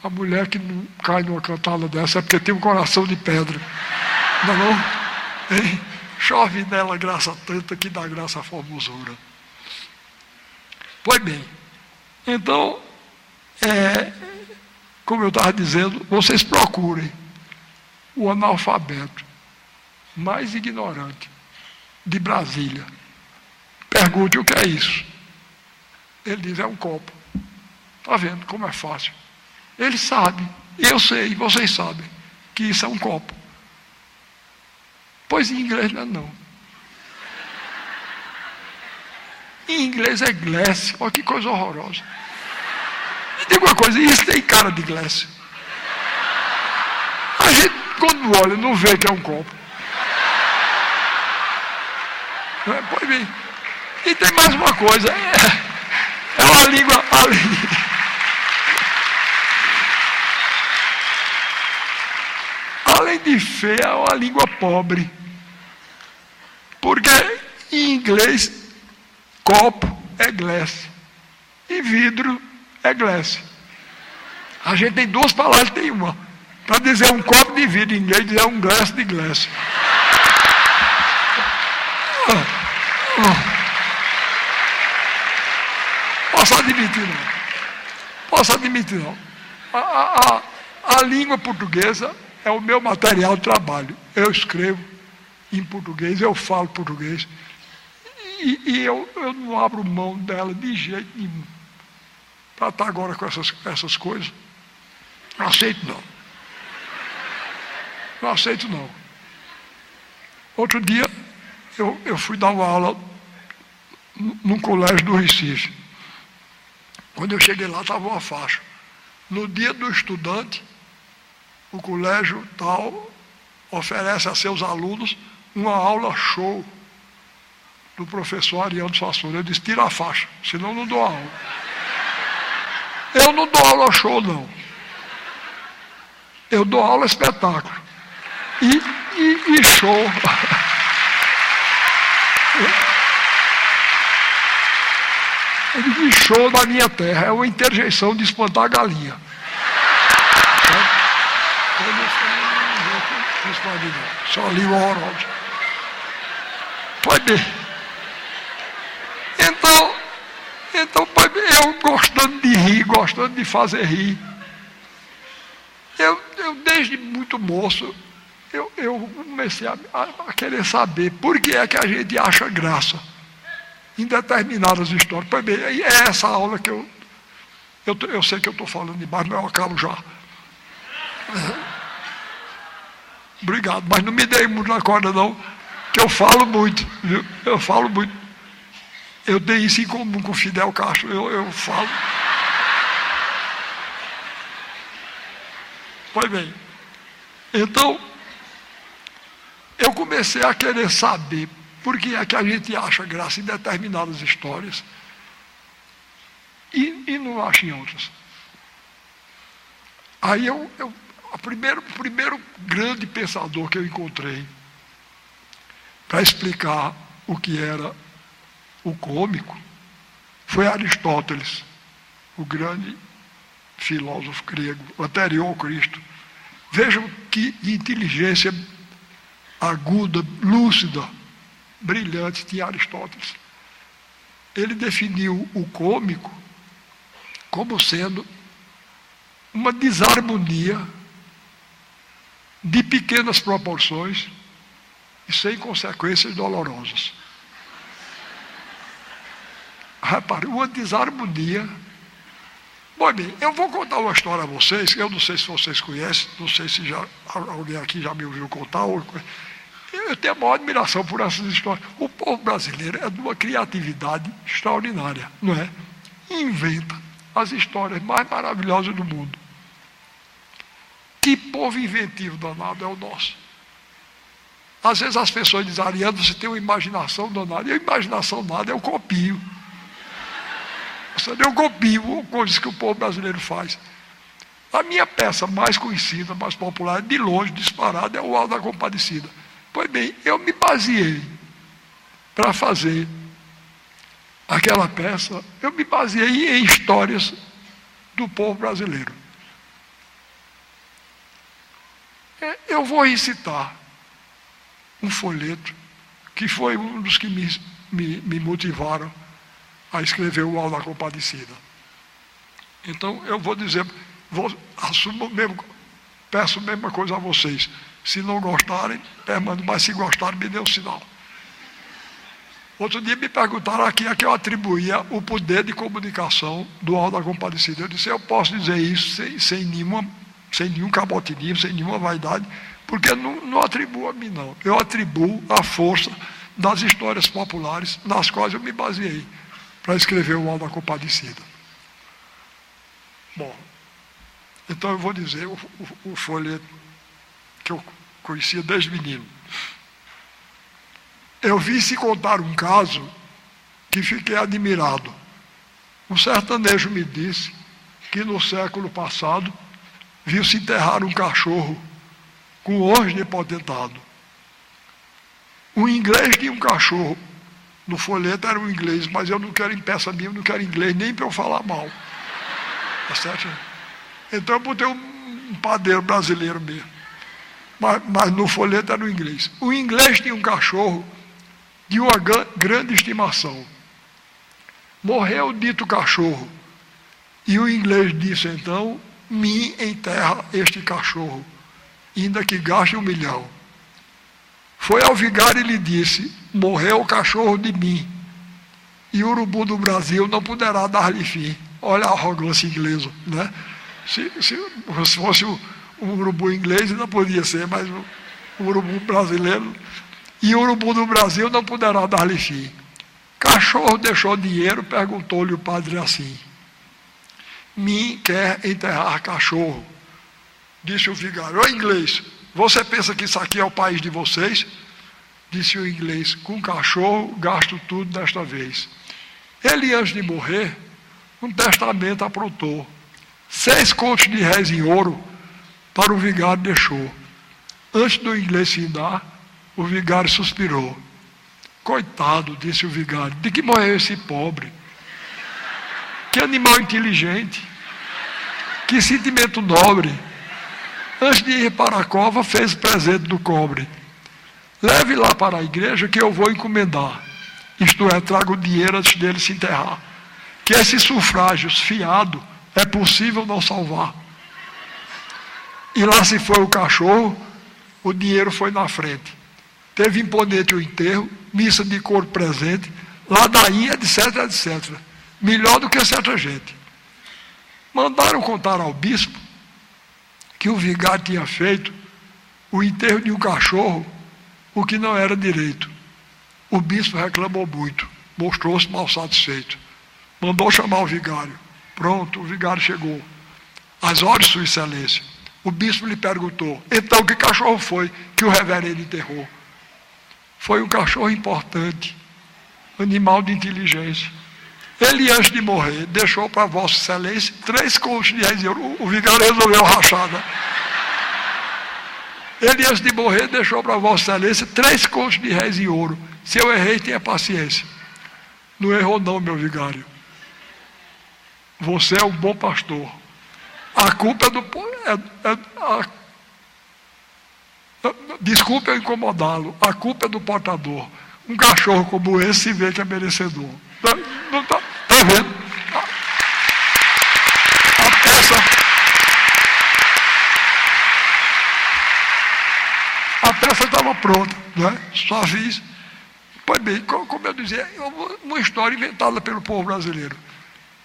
S1: a mulher que não cai numa cantada dessa é porque tem um coração de pedra. Não é não? Hein? Chove nela graça tanta que dá graça à formosura. Pois bem, então, como eu estava dizendo, vocês procurem o analfabeto mais ignorante de Brasília. Pergunte o que é isso. Ele diz: é um copo. Está vendo como é fácil? Ele sabe, eu sei, vocês sabem, que isso é um copo. Pois em inglês não é não. Em inglês é glass. Olha que coisa horrorosa. E diga uma coisa, isso tem cara de glass. A gente, quando olha, não vê que é um copo. Pois bem. E tem mais uma coisa. É uma língua... Além de feia, é uma língua pobre. Porque em inglês, copo é glass. E vidro é glass. A gente tem 2 palavras, tem uma. Para dizer um copo de vidro em inglês, dizer um glass de glass. Posso admitir não. Posso admitir não. A língua portuguesa é o meu material de trabalho. Eu escrevo em português, eu falo português. E eu não abro mão dela de jeito nenhum. Para estar agora com essas coisas. Não aceito não. Não aceito não. Outro dia, eu fui dar uma aula num colégio do Recife. Quando eu cheguei lá, estava uma faixa. no dia do estudante, o colégio tal oferece a seus alunos uma aula show do professor Ariano Suassuna. Eu disse, tira a faixa, senão eu não dou aula. Eu não dou aula show, não. Eu dou aula espetáculo. E show. Eu digo, show na minha terra é uma interjeição de espantar a galinha. Só li o horóreo. Pois bem. Então, pois bem, eu gostando de rir, gostando de fazer rir. Eu desde muito moço, eu comecei a querer saber por que é que a gente acha graça em determinadas histórias. Pois bem, é essa aula que eu sei que eu estou falando demais, mas eu acabo já. Obrigado, mas não me dei muito na corda não, que eu falo muito, viu? Eu falo muito. Eu tenho isso em comum com o Fidel Castro, eu falo. Pois bem, então, eu comecei a querer saber por que é que a gente acha graça em determinadas histórias e não acha em outras. Aí o primeiro grande pensador que eu encontrei para explicar o que era o cômico foi Aristóteles, o grande filósofo grego, anterior ao Cristo. Vejam que inteligência aguda, lúcida, brilhante tinha Aristóteles. Ele definiu o cômico como sendo uma desarmonia de pequenas proporções e sem consequências dolorosas. Repare, uma desarmonia. Bom, bem, eu vou contar uma história a vocês, eu não sei se vocês conhecem, não sei se alguém aqui já me ouviu contar. Eu tenho a maior admiração por essas histórias. O povo brasileiro é de uma criatividade extraordinária, não é? Inventa as histórias mais maravilhosas do mundo. Que povo inventivo danado é o nosso. Às vezes as pessoas dizem, Ariano, você tem uma imaginação danada. E a imaginação nada, eu copio. Eu copio coisas que o povo brasileiro faz. A minha peça mais conhecida, mais popular, de longe, disparada, é o Auto da Compadecida. Pois bem, eu me baseei para fazer aquela peça, eu me baseei em histórias do povo brasileiro. Eu vou recitar um folheto que foi um dos que me motivaram a escrever o Auto da Compadecida. Então, eu vou dizer, assumo mesmo, peço a mesma coisa a vocês. Se não gostarem, permaneçam, mas se gostarem, me dê um sinal. Outro dia me perguntaram aqui a que eu atribuía o poder de comunicação do Auto da Compadecida. Eu disse, eu posso dizer isso sem nenhum cabotinismo, sem nenhuma vaidade, porque não atribuo a mim, não. Eu atribuo a força das histórias populares nas quais eu me baseei para escrever o Auto da Compadecida. Bom, então eu vou dizer o folheto que eu conhecia desde menino. Eu vi se contar um caso que fiquei admirado. Um sertanejo me disse que no século passado viu-se enterrar um cachorro com horns de potentado. Um inglês tinha um cachorro. No folheto era um inglês, mas eu não quero em peça minha, eu não quero inglês nem para eu falar mal. Tá certo? Então eu botei um padeiro brasileiro mesmo. Mas no folheto era um inglês. O inglês tinha um cachorro de uma grande estimação. Morreu o dito cachorro. E o inglês disse então, me enterra este cachorro, ainda que gaste 1 milhão. Foi ao vigário e lhe disse, morreu o cachorro de mim, e o urubu do Brasil não poderá dar-lhe fim. Olha a arrogância inglesa, né? Se fosse o urubu inglês não podia ser, mas o urubu brasileiro, e o urubu do Brasil não poderá dar-lhe fim. Cachorro deixou dinheiro, perguntou-lhe o padre assim, Mim quer enterrar cachorro. Disse o vigário: ô inglês, você pensa que isso aqui é o país de vocês? Disse o inglês: com cachorro gasto tudo desta vez. Ele, antes de morrer, um testamento aprontou. 6 contos de réis em ouro para o vigário deixou. Antes do inglês findar, o vigário suspirou. Coitado, disse o vigário, de que morreu esse pobre? Que animal inteligente, que sentimento nobre. Antes de ir para a cova, fez o presente do cobre. Leve lá para a igreja que eu vou encomendar. Isto é, traga o dinheiro antes dele se enterrar. Que esses sufrágios fiado é possível não salvar. E lá se foi o cachorro, o dinheiro foi na frente. Teve imponente o enterro, missa de couro presente, ladainha, etc, etc. Melhor do que certa gente. Mandaram contar ao bispo que o vigário tinha feito o enterro de um cachorro, o que não era direito. O bispo reclamou muito, mostrou-se mal satisfeito. Mandou chamar o vigário. Pronto, o vigário chegou. Às horas, sua excelência, o bispo lhe perguntou: então que cachorro foi que o reverendo enterrou? Foi um cachorro importante, animal de inteligência. Ele, antes de morrer, deixou para Vossa Excelência 3 contos de réis de ouro. O vigário resolveu rachar, né? Ele, antes de morrer, deixou para Vossa Excelência 3 contos de réis em ouro. Se eu errei, tenha paciência. Não errou não, meu vigário. Você é um bom pastor. A culpa é do... Desculpe eu incomodá-lo. A culpa é do portador. Um cachorro como esse se vê que é merecedor. Não está vendo? A peça estava pronta, né? Só fiz. Pois bem, como eu dizia, uma história inventada pelo povo brasileiro.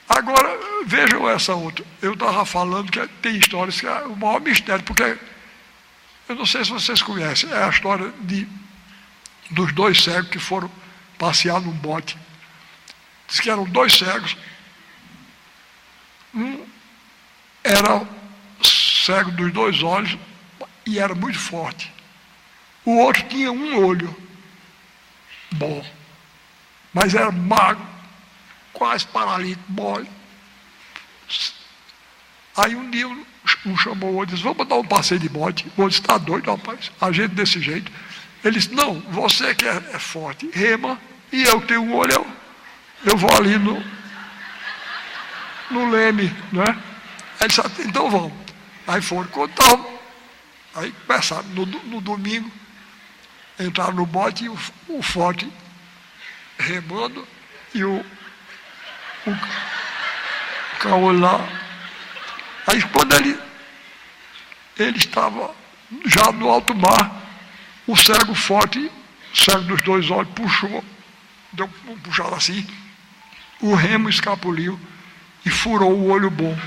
S1: Agora, vejam essa outra. Eu estava falando que tem histórias que é o maior mistério, porque eu não sei se vocês conhecem, é a história dos 2 cegos que foram passear num bote. Diz que eram 2 cegos. Um era cego dos 2 olhos e era muito forte. O outro tinha um olho bom, mas era magro, quase paralítico, mole. Aí um dia um chamou o outro e disse: vamos dar um passeio de bote. O outro disse: está doido, rapaz, a gente desse jeito. Ele disse: não, você que é forte, rema, e eu tenho um olho, eu vou ali no leme, não é? Aí ele disse: então vamos. Aí foram, contaram. Aí começaram, no domingo, entraram no bote e o forte remando e o caolho lá. Aí quando ele estava já no alto mar, o cego forte, o cego dos 2 olhos, puxou, deu uma puxada assim, o remo escapuliu e furou o olho bom.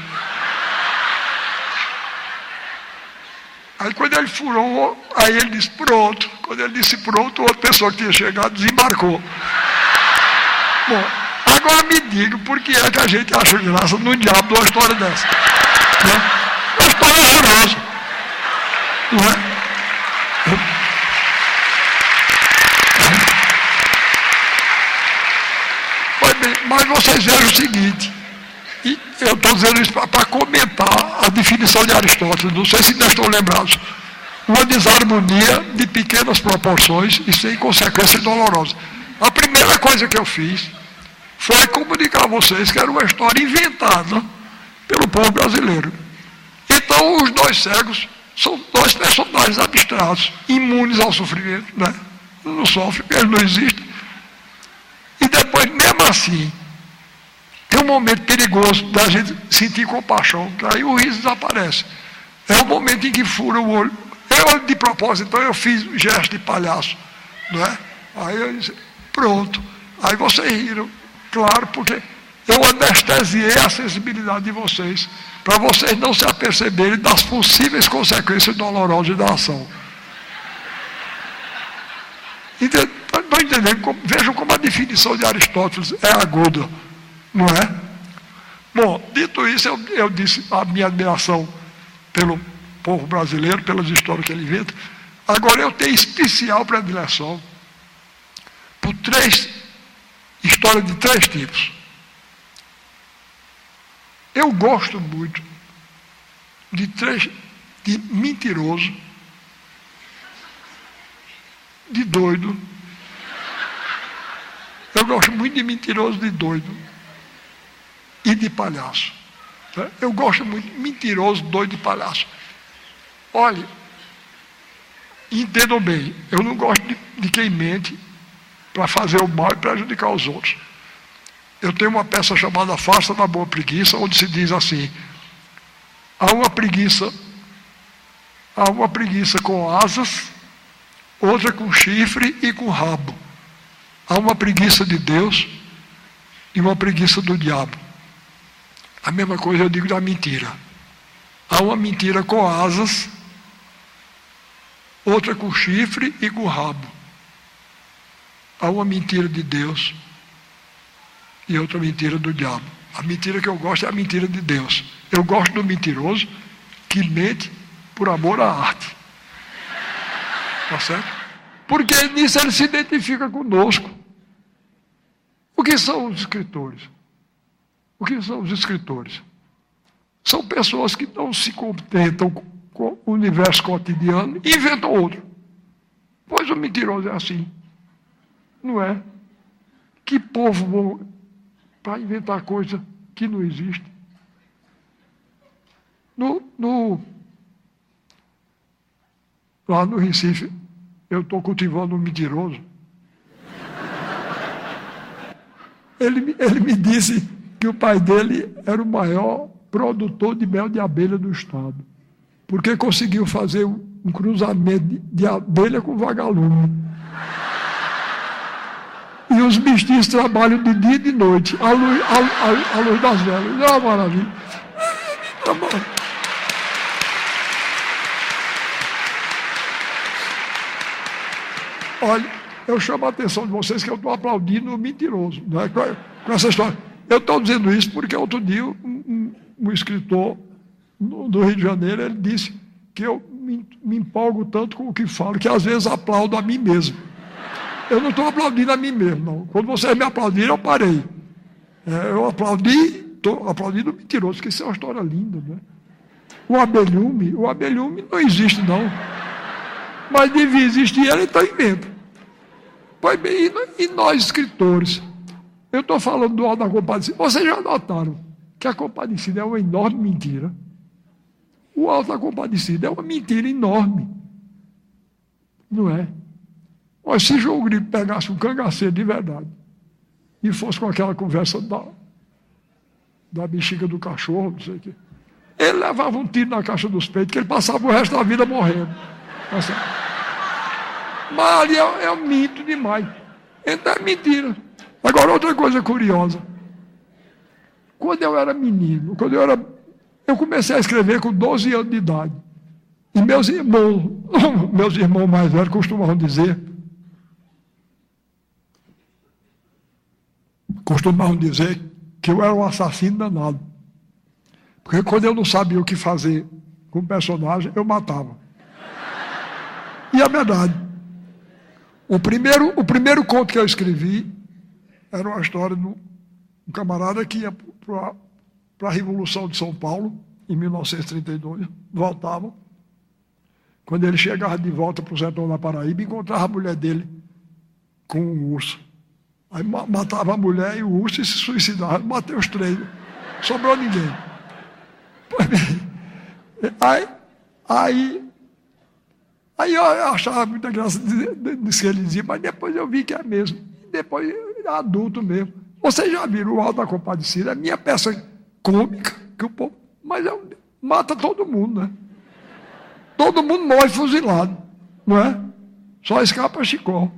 S1: Aí quando ele furou, aí ele disse: pronto. Quando ele disse pronto, outra pessoa que tinha chegado desembarcou. Bom, agora me diga por que é que a gente acha graça no diabo de uma história dessa. Né? Uma história horrorosa. Não é? Pois bem, mas vocês vejam o seguinte, e eu estou dizendo isso para comentar a definição de Aristóteles, não sei se ainda estão lembrados. Uma desarmonia de pequenas proporções e sem consequências dolorosas. A primeira coisa que eu fiz foi comunicar a vocês que era uma história inventada pelo povo brasileiro. Então, os 2 cegos são 2 personagens abstratos, imunes ao sofrimento, né? Não sofrem, eles não existem. E depois, mesmo assim, tem um momento perigoso da gente sentir compaixão, que aí o riso desaparece. É o momento em que fura o olho. Eu, de propósito, então, eu fiz um gesto de palhaço, não é? Aí eu disse: pronto. Aí vocês riram, claro, porque eu anestesiei a sensibilidade de vocês, para vocês não se aperceberem das possíveis consequências dolorosas da ação. Estão entendendo? Vejam como a definição de Aristóteles é aguda, não é? Bom, dito isso, eu disse a minha admiração pelo povo brasileiro, pelas histórias que ele inventa. Agora eu tenho especial predileção por histórias de 3 tipos. Eu gosto muito de mentiroso, de doido. Eu gosto muito de mentiroso, de doido e de palhaço. Eu gosto muito de mentiroso, doido e palhaço. Olha, entendam bem, eu não gosto de quem mente para fazer o mal e prejudicar os outros. Eu tenho uma peça chamada Farsa da Boa Preguiça, onde se diz assim: há uma preguiça com asas, outra com chifre e com rabo. Há uma preguiça de Deus e uma preguiça do diabo. A mesma coisa eu digo da mentira. Há uma mentira com asas, outra com chifre e com rabo. Há uma mentira de Deus e outra mentira do diabo. A mentira que eu gosto é a mentira de Deus. Eu gosto do mentiroso que mente por amor à arte. Tá certo? Porque nisso ele se identifica conosco. O que são os escritores? O que são os escritores? São pessoas que não se contentam com o universo cotidiano e inventam outro. Pois o mentiroso é assim. Não é? Que povo bom para inventar coisa que não existe. Lá no Recife, eu estou cultivando um mentiroso. Ele me disse que o pai dele era o maior produtor de mel de abelha do estado, porque conseguiu fazer um cruzamento de abelha com vagalume. E os mestiços trabalham de dia e de noite, à luz das velas. É uma maravilha. Tá bom. Olha, eu chamo a atenção de vocês que eu estou aplaudindo o mentiroso, não é? Com essa história. Eu estou dizendo isso porque outro dia um escritor do Rio de Janeiro, ele disse que eu me empolgo tanto com o que falo, que às vezes aplaudo a mim mesmo. Eu não estou aplaudindo a mim mesmo, não. Quando vocês me aplaudiram, eu parei. Eu estou aplaudindo o mentiroso, porque isso é uma história linda, né? O abelhume não existe, não. Mas devia existir, ele então inventa. Pois bem, e nós escritores? Eu estou falando do Auto da Compadecida. Vocês já notaram que a Compadecida é uma enorme mentira? O Auto da Compadecida é uma mentira enorme. Não é? Mas se João Grilo pegasse um cangaceiro de verdade e fosse com aquela conversa da bexiga do cachorro, não sei o quê, ele levava um tiro na caixa dos peitos, que ele passava o resto da vida morrendo. Mas ali é um mito demais. Então é mentira. Agora, outra coisa curiosa. Quando eu era menino, eu comecei a escrever com 12 anos de idade. E meus irmãos mais velhos costumavam dizer que eu era um assassino danado. Porque quando eu não sabia o que fazer com o personagem, eu matava. E é verdade. O primeiro conto que eu escrevi era uma história de um camarada que ia para a Revolução de São Paulo, em 1932, voltava. Quando ele chegava de volta para o sertão da Paraíba, encontrava a mulher dele com um urso. Aí matava a mulher e o urso e se suicidava. Matei os 3. Sobrou ninguém. Pois bem, aí eu achava muita graça nisso que ele dizia, mas depois eu vi que é mesmo. Depois, adulto mesmo. Vocês já viram o Auto da Compadecida? É minha peça cômica, que o povo... Mas mata todo mundo, né? Todo mundo morre fuzilado, não é? Só escapa Chicó.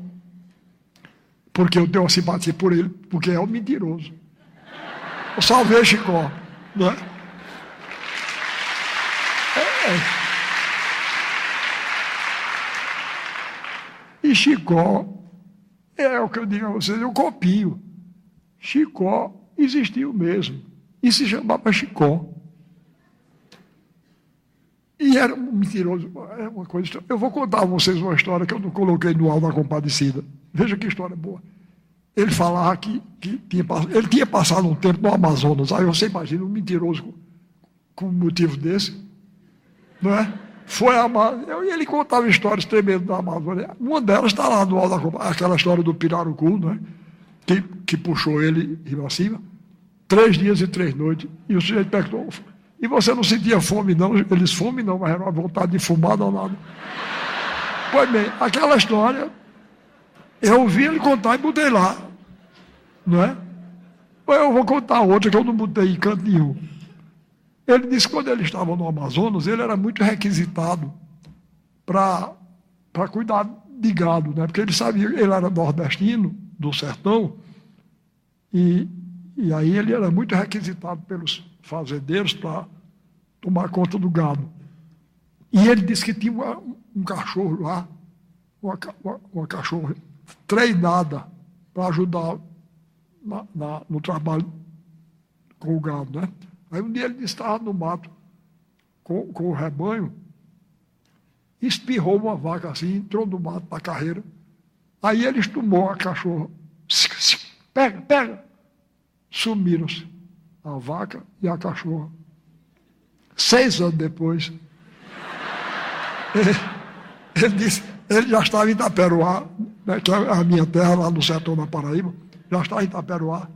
S1: Porque eu tenho uma simpatia por ele, porque é um mentiroso. Eu salvei Chicó, não é? E Chicó, é o que eu digo a vocês, eu copio. Chicó existiu mesmo. e se chamava Chicó. E era um mentiroso. É uma coisa. Eu vou contar a vocês uma história que eu não coloquei no Alto da Compadecida. Veja que história boa. Ele falava que ele tinha passado um tempo no Amazonas. Aí você imagina um mentiroso com um motivo desse, não é? E ele contava histórias tremendas da Amazônia. Uma delas está lá no Alto da Compadecida, aquela história do Pirarucu, não é? Que puxou ele para cima. 3 dias e 3 noites. E o sujeito perguntou: e você não sentia fome, não? Eles, fome não, mas era uma vontade de fumar danada. Pois bem, aquela história, eu ouvi ele contar e botei lá, não é? Eu vou contar outra que eu não botei em canto nenhum. Ele disse que quando ele estava no Amazonas, ele era muito requisitado para cuidar de gado, né? Porque ele sabia, ele era nordestino, do sertão, e aí ele era muito requisitado pelos fazendeiros para tomar conta do gado. E ele disse que tinha um cachorro lá, uma cachorra treinada para ajudar no trabalho com o gado, né? Aí um dia ele disse que estava no mato com o rebanho, espirrou uma vaca assim, entrou no mato para a carreira. Aí eles tomou a cachorra. Pega, pega. Sumiram-se a vaca e a cachorra. 6 anos depois, ele disse, ele já estava em Itaperuá, né, que é a minha terra, lá no sertão da Paraíba, já estava em Itaperuá.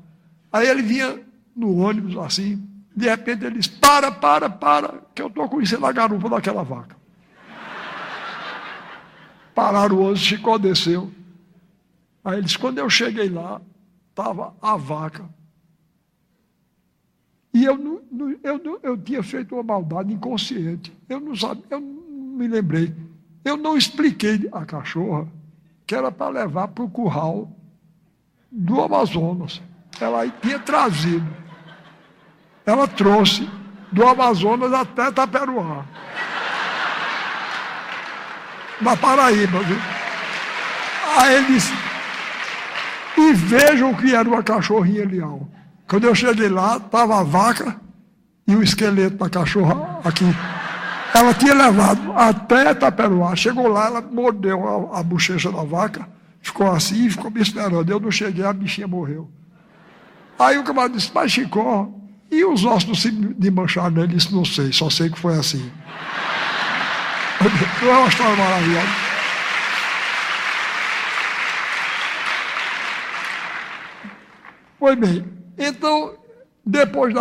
S1: Aí ele vinha no ônibus assim, de repente ele disse: para, que eu estou conhecendo a garupa daquela vaca. Pararam o ônibus, Chicó desceu. Aí ele disse: quando eu cheguei lá, estava a vaca. E eu tinha feito uma maldade inconsciente. Eu não sabia, eu não me lembrei. Eu não expliquei à cachorra que era para levar para o curral do Amazonas. Ela tinha trazido. Ela trouxe do Amazonas até Itaperuá. Na Paraíba, viu? Aí ele disse: e vejam que era uma cachorrinha leal. Quando eu cheguei lá, estava a vaca e o esqueleto da cachorra aqui. Ela tinha levado até Itaperuá. Chegou lá, ela mordeu a bochecha da vaca, ficou assim e ficou me esperando. Eu não cheguei, a bichinha morreu. Aí o camarada disse: mas Chicó, e os ossos de manchar nele? Ele disse: não sei, só sei que foi assim. Não é uma história maravilhosa. Pois bem, então, depois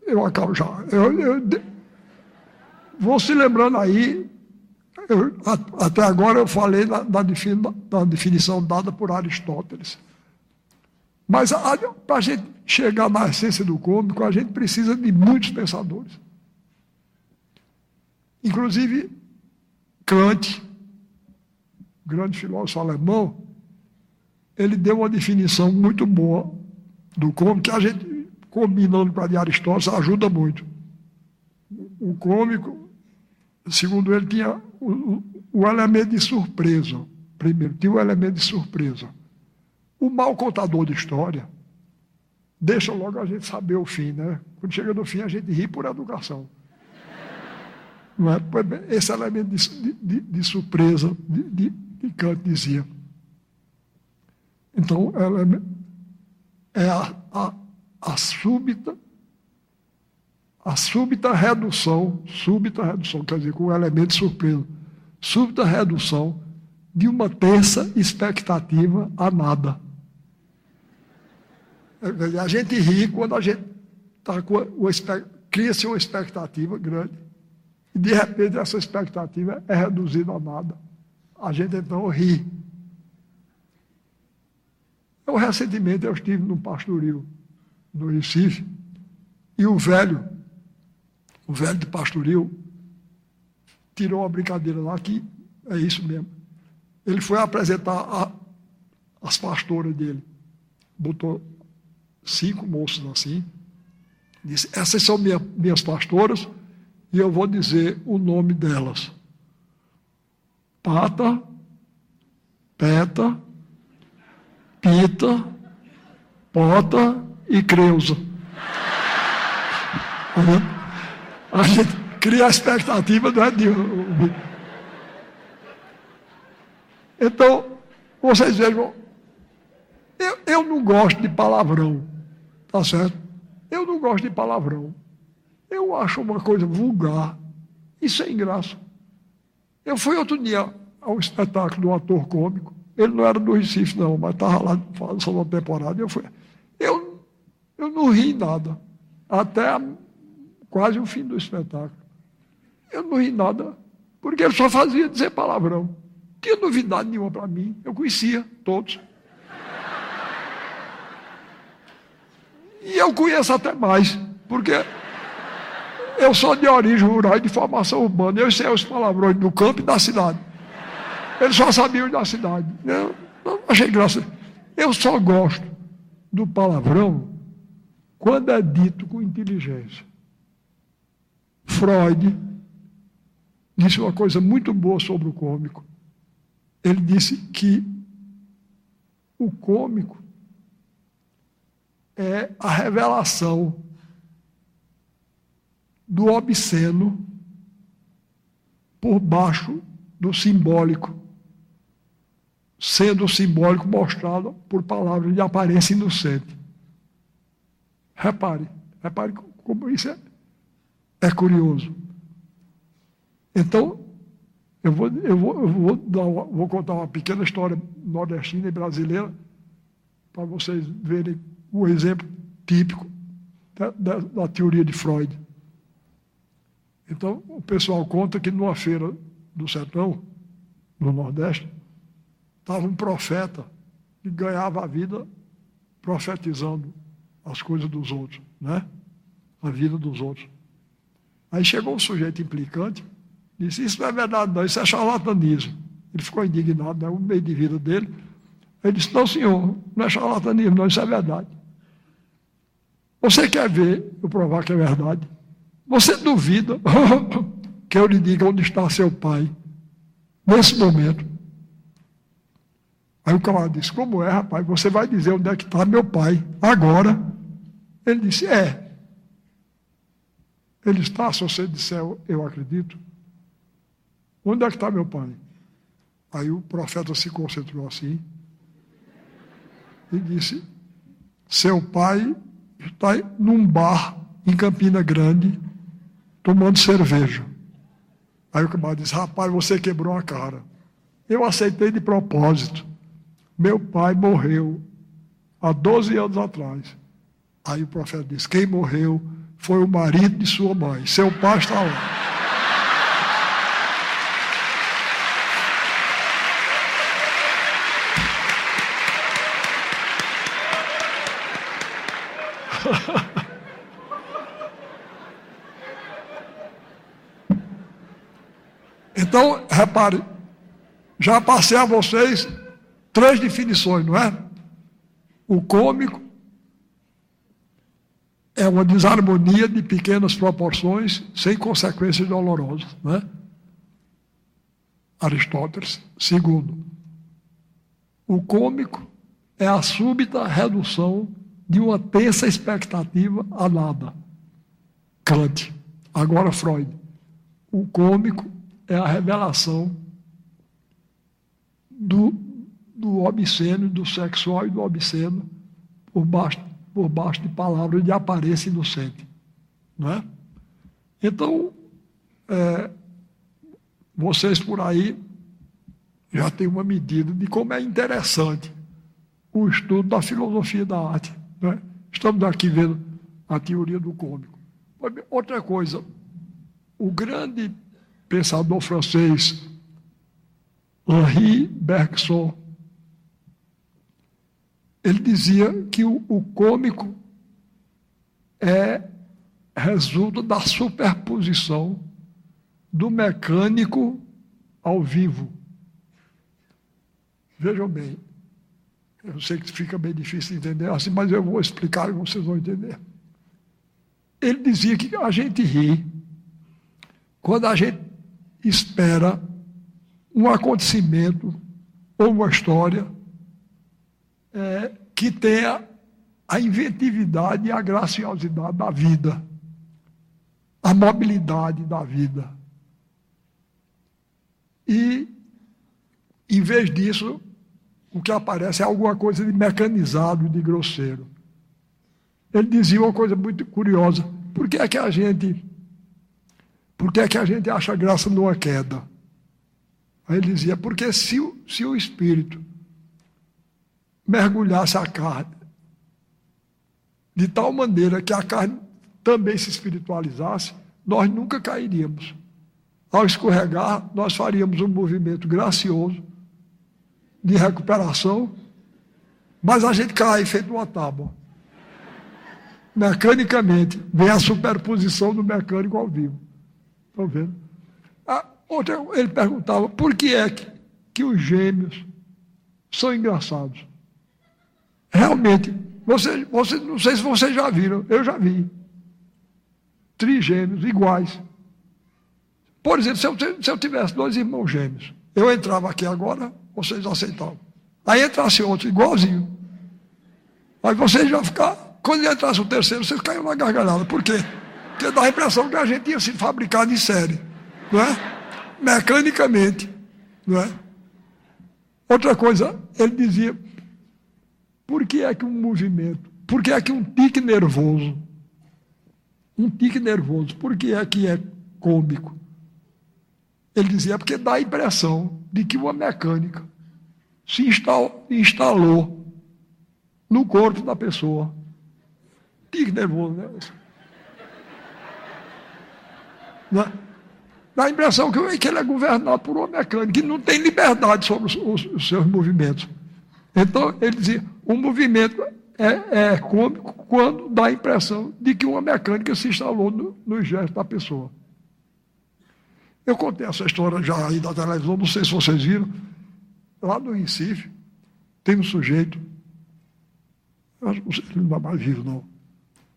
S1: eu acabo já. Vou se lembrando aí, até agora eu falei da definição dada por Aristóteles. Mas para a gente chegar na essência do cômico, a gente precisa de muitos pensadores. Inclusive, Kant, grande filósofo alemão, ele deu uma definição muito boa do cômico, que a gente, combinando com a de Aristóteles, ajuda muito. O cômico, segundo ele, tinha o elemento de surpresa. Primeiro, tinha o elemento de surpresa. O mau contador de história deixa logo a gente saber o fim, né? Quando chega no fim, a gente ri por educação. Não é? Esse elemento de surpresa de Kant dizia. Então, é a súbita redução, quer dizer, com o elemento de surpresa, súbita redução de uma tensa expectativa a nada. A gente ri quando a gente está cria-se uma expectativa grande e, de repente, essa expectativa é reduzida a nada. A gente, então, ri. Recentemente, eu estive num pastoril no Recife e o velho de pastoril tirou uma brincadeira lá que é isso mesmo. Ele foi apresentar as pastoras dele. Botou 5 moças assim. Disse: essas são minhas pastoras e eu vou dizer o nome delas. Pata, Peta, Pita, Pota e Creusa. A gente cria a expectativa, não é de... Então, vocês vejam, eu não gosto de palavrão, tá certo? Eu não gosto de palavrão. Eu acho uma coisa vulgar e sem graça. Eu fui outro dia ao espetáculo do ator cômico. Ele não era do Recife, não, mas estava lá fazendo uma temporada. Eu não ri nada, até quase o fim do espetáculo. Eu não ri nada, porque ele só fazia dizer palavrão. Não tinha novidade nenhuma para mim, eu conhecia todos. E eu conheço até mais, porque eu sou de origem rural e de formação urbana. Eu sei os palavrões do campo e da cidade. Eles só sabiam da cidade. Eu não achei graça. Eu só gosto do palavrão quando é dito com inteligência. Freud disse uma coisa muito boa sobre o cômico. Ele disse que o cômico é a revelação do obsceno por baixo do simbólico, sendo o simbólico mostrado por palavras de aparência inocente. Repare como isso é curioso. Então, eu vou contar uma pequena história nordestina e brasileira para vocês verem o exemplo típico da teoria de Freud. Então, o pessoal conta que numa feira do sertão, no Nordeste, estava um profeta que ganhava a vida profetizando as coisas dos outros, né? A vida dos outros. Aí chegou um sujeito implicante, disse, isso não é verdade não, isso é charlatanismo. Ele ficou indignado, né? O meio de vida dele. Ele disse, não senhor, não é charlatanismo não, isso é verdade. Você quer ver eu provar que é verdade? Você duvida que eu lhe diga onde está seu pai nesse momento? Aí o camarada disse, como é, rapaz? Você vai dizer onde é que está meu pai agora? Ele disse, é. Ele está, se você disser, eu acredito. Onde é que está meu pai? Aí o profeta se concentrou assim e disse, seu pai está num bar em Campina Grande, tomando cerveja. Aí o camarada disse, rapaz, você quebrou a cara. Eu aceitei de propósito. Meu pai morreu há 12 anos atrás. Aí o profeta disse, quem morreu foi o marido de sua mãe. Seu pai está lá. Então, repare, já passei a vocês 3 definições, não é? O cômico é uma desarmonia de pequenas proporções, sem consequências dolorosas, não é? Aristóteles. Segundo, o cômico é a súbita redução de uma tensa expectativa a nada. Kant. Agora Freud. O cômico é a revelação do obsceno, do sexual e do obsceno por baixo de palavras de aparência inocente. Não é? Então, vocês por aí já têm uma medida de como é interessante o estudo da filosofia da arte. Não é? Estamos aqui vendo a teoria do cômico. Outra coisa, o grande pensador francês Henri Bergson, ele dizia que o cômico resulta da superposição do mecânico ao vivo. Vejam bem, eu sei que fica bem difícil de entender assim, mas eu vou explicar e vocês vão entender. Ele dizia que a gente ri quando a gente espera um acontecimento ou uma história que tenha a inventividade e a graciosidade da vida. a mobilidade da vida. E, em vez disso, o que aparece é alguma coisa de mecanizado, de grosseiro. Ele dizia uma coisa muito curiosa: por que é que a gente acha graça numa queda? Aí ele dizia: porque se o espírito mergulhasse a carne de tal maneira que a carne também se espiritualizasse, nós nunca cairíamos. Ao escorregar, nós faríamos um movimento gracioso de recuperação, mas a gente cai feito uma tábua. Mecanicamente, vem a superposição do mecânico ao vivo. Estão vendo? Ele perguntava: por que é que os gêmeos são engraçados? Realmente, não sei se vocês já viram, eu já vi. Trigêmeos iguais. Por exemplo, se eu tivesse 2 irmãos gêmeos, eu entrava aqui agora, vocês aceitavam. Aí entrasse outro igualzinho. Aí vocês já ficar. Quando entrasse o terceiro, vocês caíram na gargalhada. Por quê? Porque dá a impressão que a gente tinha sido fabricado em série, não é? Mecanicamente, não é? Outra coisa, ele dizia: por que é que um movimento, por que é que um tique nervoso, por que é cômico? Ele dizia: porque dá a impressão de que uma mecânica se instalou no corpo da pessoa. Tique nervoso, né? Não é? Dá a impressão que ele é governado por uma mecânica, que não tem liberdade sobre os seus movimentos. Então, ele dizia: o movimento é cômico quando dá a impressão de que uma mecânica se instalou no gesto da pessoa. Eu contei essa história já aí da televisão, não sei se vocês viram. Lá no Recife, tem um sujeito, eu não sei se ele não é mais vivo, não,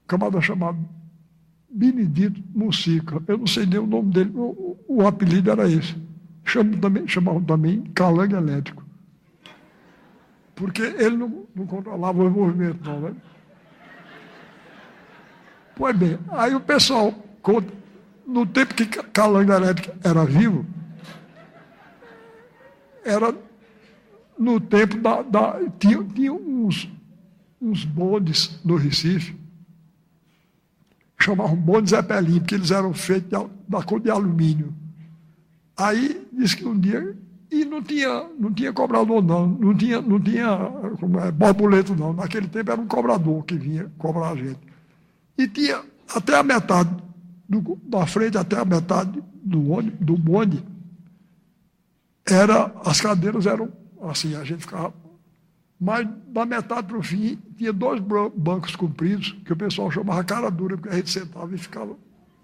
S1: camarada chamado Benedito Mucica. Eu não sei nem o nome dele, o apelido era esse. Chamavam também calango elétrico. Porque ele não controlava o movimento, não, né? Pois bem, aí o pessoal conta, no tempo que calango elétrico era vivo, era no tempo tinha uns bondes no Recife, chamavam bonde Zeppelin, porque eles eram feitos da cor de alumínio. Aí, disse que um dia, e não tinha cobrador, não tinha borboleto, não. Naquele tempo era um cobrador que vinha cobrar a gente. E tinha até a metade, da frente até a metade do bonde, as cadeiras eram assim, a gente ficava. Mas da metade para o fim, tinha 2 bancos compridos, que o pessoal chamava cara dura, porque a gente sentava e ficava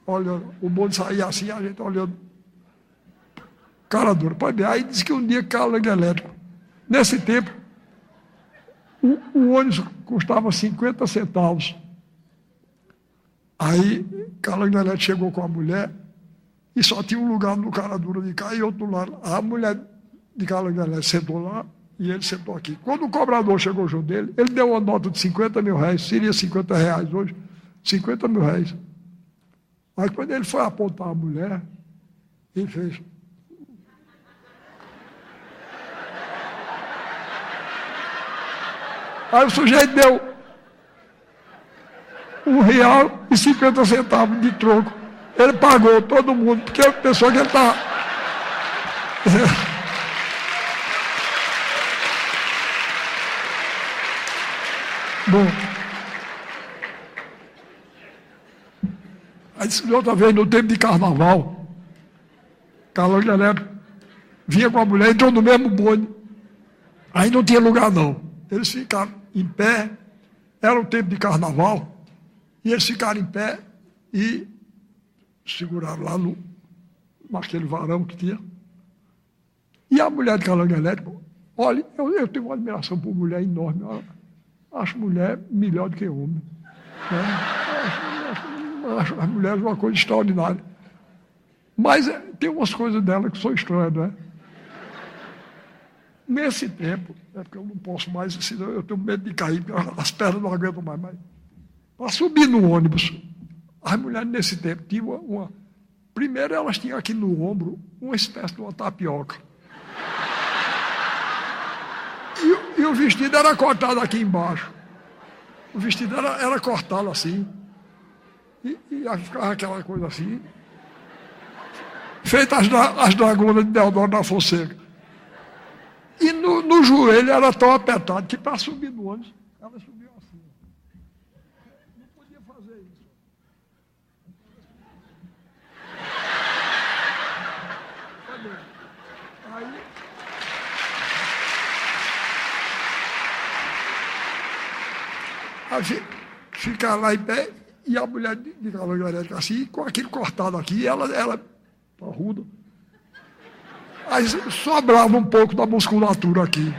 S1: olhando. O bonde saía assim, a gente olhando. Cara dura. Pode ver. Aí disse que um dia calango elétrico. Nesse tempo, o ônibus custava 50 centavos. Aí, calango elétrico chegou com a mulher e só tinha um lugar no cara dura de cá e outro lado. A mulher de calango elétrico sentou lá, e ele sentou aqui. Quando o cobrador chegou junto dele, ele deu uma nota de 50 mil reais, seria 50 reais hoje, 50 mil reais. Aí quando ele foi apontar a mulher, ele fez. Aí o sujeito deu R$1,50 de troco. Ele pagou todo mundo, porque a pessoa que ele está. Bom, aí outra vez, no tempo de carnaval, calango elétrico vinha com a mulher, entrou no mesmo bonde, aí não tinha lugar não. Eles ficaram em pé, era o tempo de carnaval, e eles ficaram em pé e seguraram lá naquele varão que tinha. E a mulher de calango elétrico, olha, eu tenho uma admiração por mulher enorme, olha. Acho mulher melhor do que homem. Né? Acho as mulheres uma coisa extraordinária. Mas tem umas coisas dela que são estranhas, não é? Nesse tempo, porque eu não posso mais, eu tenho medo de cair, porque as pernas não aguentam mais. Para subir no ônibus, As mulheres nesse tempo tinham primeiro elas tinham aqui no ombro uma espécie de uma tapioca. E o vestido era cortado aqui embaixo. O vestido era cortado assim. E ficava aquela coisa assim. Feita as dragonas de Deodoro da Fonseca. E no joelho era tão apertado que para subir no ônibus, ela subiu assim. Não podia fazer isso. Aí ficar lá em pé, e a mulher de calangarete assim, com aquilo cortado aqui, ela parruda. Aí sobrava um pouco da musculatura aqui.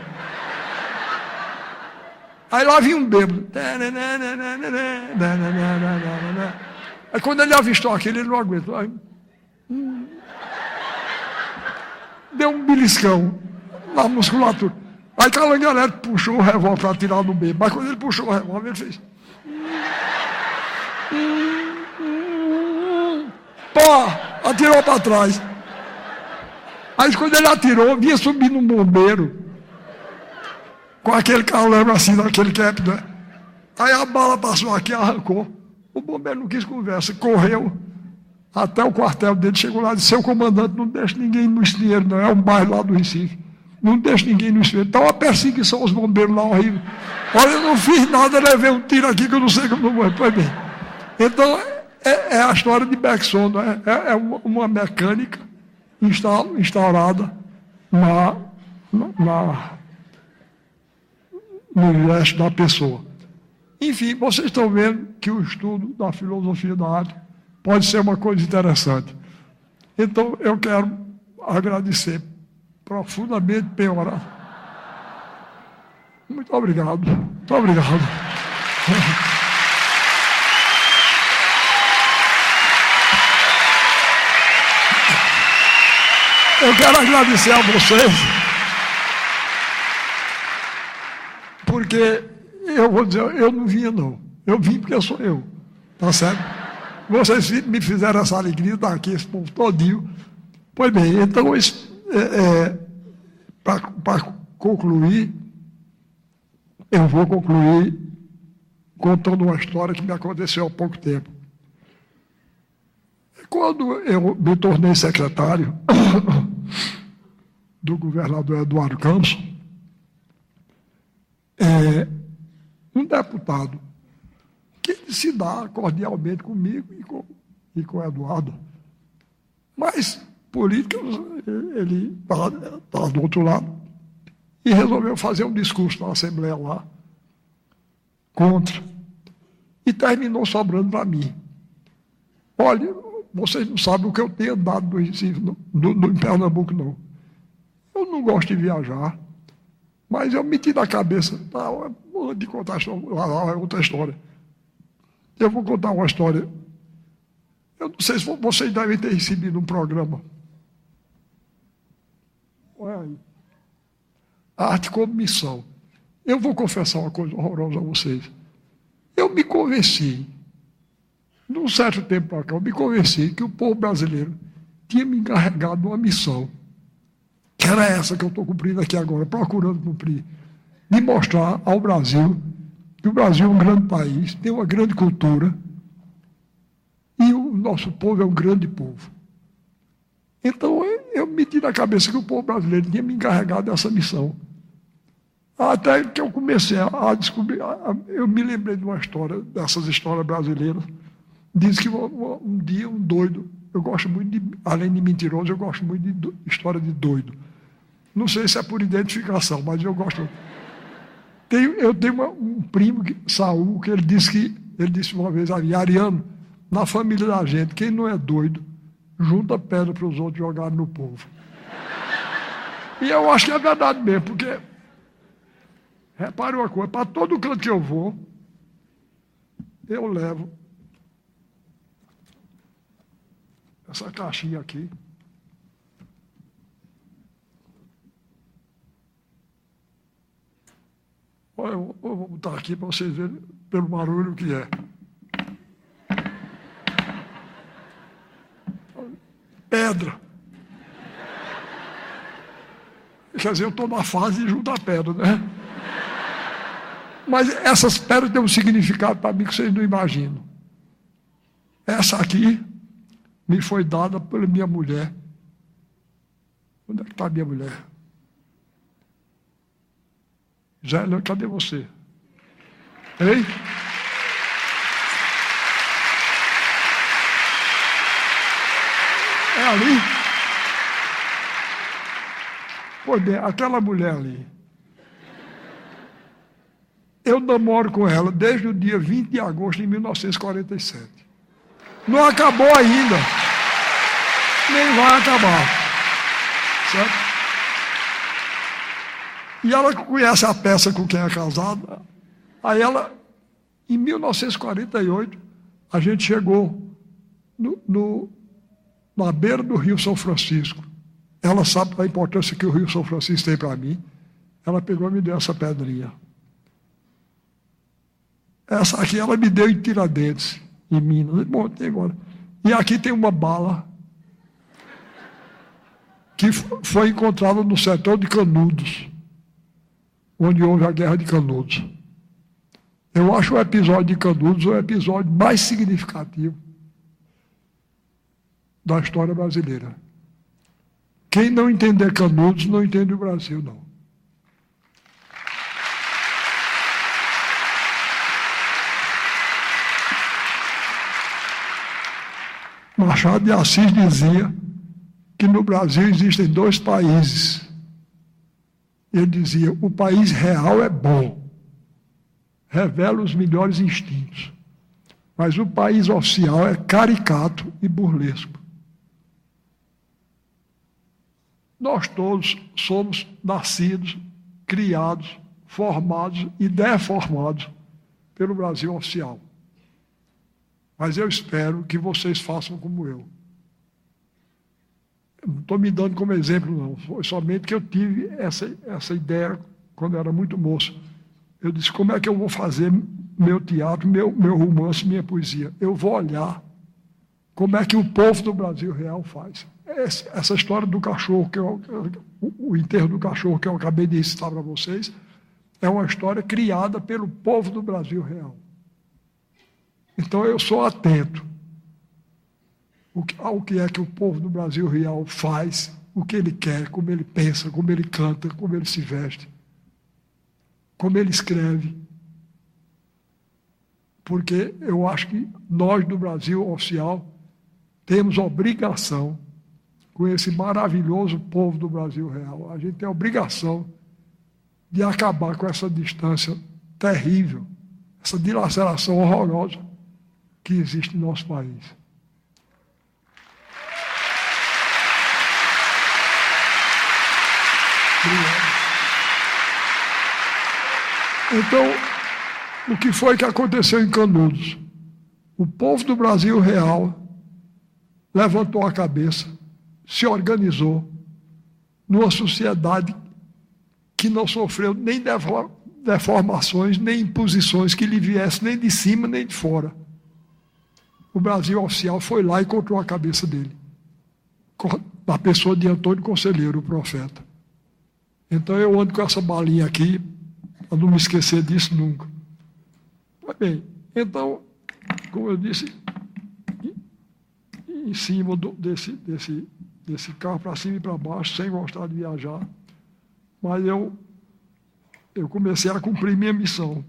S1: Aí lá vinha um bêbado. Aí quando ele avistou aquilo, ele não aguentou. Aí, deu um beliscão na musculatura. Aí Calangarete puxou o revólver para tirar do bêbado. Mas quando ele puxou o revólver, ele fez... Pá! Atirou para trás. Aí quando ele atirou, vinha subindo um bombeiro, com aquele calango assim, naquele cap, né? Aí a bala passou aqui e arrancou. O bombeiro não quis conversa, correu até o quartel dele, chegou lá e disse: seu comandante, não deixa ninguém no estreiro, não, é um bairro lá do Recife. Não deixa ninguém no estreiro. Está uma perseguição aos bombeiros lá, horrível. Olha, eu não fiz nada, levei um tiro aqui que eu não sei como não vou. Pois bem. Então, é a história de Bergson, né? É uma mecânica instaurada no gesto da pessoa. Enfim, vocês estão vendo que o estudo da filosofia da arte pode ser uma coisa interessante. Então, eu quero agradecer profundamente, Penhora. Muito obrigado. Muito obrigado. Eu quero agradecer a vocês, porque eu vou dizer, eu não vinha não. Eu vim porque sou eu, tá certo? Vocês me fizeram essa alegria de estar aqui, esse povo todinho. Pois bem, então, para concluir, eu vou concluir contando uma história que me aconteceu há pouco tempo. Quando eu me tornei secretário do governador Eduardo Campos, um deputado que se dá cordialmente comigo e com o Eduardo, mas política, ele está do outro lado, e resolveu fazer um discurso na Assembleia lá, contra, e terminou sobrando para mim. Olha, vocês não sabem o que eu tenho andado no Recife, em Pernambuco, não. Eu não gosto de viajar, mas eu meti na cabeça, de contar outra história. Eu vou contar uma história. Eu não sei se vocês devem ter recebido um programa. Olha aí. A arte como missão. Eu vou confessar uma coisa horrorosa a vocês. Eu me convenci, num certo tempo para cá, eu me convenci que o povo brasileiro tinha me encarregado de uma missão, que era essa que eu estou cumprindo aqui agora, procurando cumprir, de mostrar ao Brasil que o Brasil é um grande país, tem uma grande cultura, e o nosso povo é um grande povo. Então, eu meti na cabeça que o povo brasileiro tinha me encarregado dessa missão. Até que eu comecei a descobrir, eu me lembrei de uma história, dessas histórias brasileiras. Diz que um dia um doido, eu gosto muito além de mentiroso, eu gosto muito de história de doido. Não sei se é por identificação, mas eu gosto. Eu tenho um primo, Saul, que ele disse uma vez, Ariano, na família da gente, quem não é doido, junta pedra para os outros jogarem no povo. E eu acho que é verdade mesmo, porque, repare uma coisa, para todo canto que eu vou, eu levo essa caixinha aqui. Olha, eu vou botar aqui para vocês verem pelo barulho que é. pedra. Quer dizer, eu estou na fase de juntar pedra, né? Mas essas pedras têm um significado para mim que vocês não imaginam. Essa aqui me foi dada pela minha mulher. Onde é que está a minha mulher? Zélia, cadê você? Ei? É ali? Pois bem, aquela mulher ali. Eu namoro com ela desde o dia 20 de agosto de 1947. Não acabou ainda. Nem vai acabar. Certo? E ela conhece a peça com quem é casada. Aí ela, em 1948, a gente chegou na beira do Rio São Francisco. Ela sabe a importância que o Rio São Francisco tem para mim. Ela pegou e me deu essa pedrinha. Essa aqui ela me deu em Tiradentes, em Minas. Bom, tem agora. E aqui tem uma bala que foi encontrada no setor de Canudos, onde houve a Guerra de Canudos. Eu acho o episódio de Canudos o episódio mais significativo da história brasileira. Quem não entender Canudos não entende o Brasil, não. Machado de Assis dizia que no Brasil existem dois países. Ele dizia, o país real é bom, revela os melhores instintos, mas o país oficial é caricato e burlesco. Nós todos somos nascidos, criados, formados e deformados pelo Brasil oficial. Mas eu espero que vocês façam como eu. Não estou me dando como exemplo, não. Foi somente que eu tive essa ideia quando eu era muito moço. Eu disse, como é que eu vou fazer meu teatro, meu romance, minha poesia? Eu vou olhar como é que o povo do Brasil real faz. Essa história do cachorro, o enterro do cachorro que eu acabei de citar para vocês, é uma história criada pelo povo do Brasil real. Então eu sou atento ao que é que o povo do Brasil real faz, o que ele quer, como ele pensa, como ele canta, como ele se veste, como ele escreve. Porque eu acho que nós do Brasil oficial temos obrigação com esse maravilhoso povo do Brasil real. A gente tem a obrigação de acabar com essa distância terrível, essa dilaceração horrorosa que existe no nosso país. Obrigado. Então, o que foi que aconteceu em Canudos? O povo do Brasil real levantou a cabeça, se organizou numa sociedade que não sofreu nem deformações, nem imposições que lhe viessem nem de cima nem de fora. O Brasil oficial foi lá e encontrou a cabeça dele, na pessoa de Antônio Conselheiro, o profeta. Então eu ando com essa balinha aqui, para não me esquecer disso nunca. Mas bem, então, como eu disse, em cima desse carro, para cima e para baixo, sem gostar de viajar, mas eu comecei a cumprir minha missão.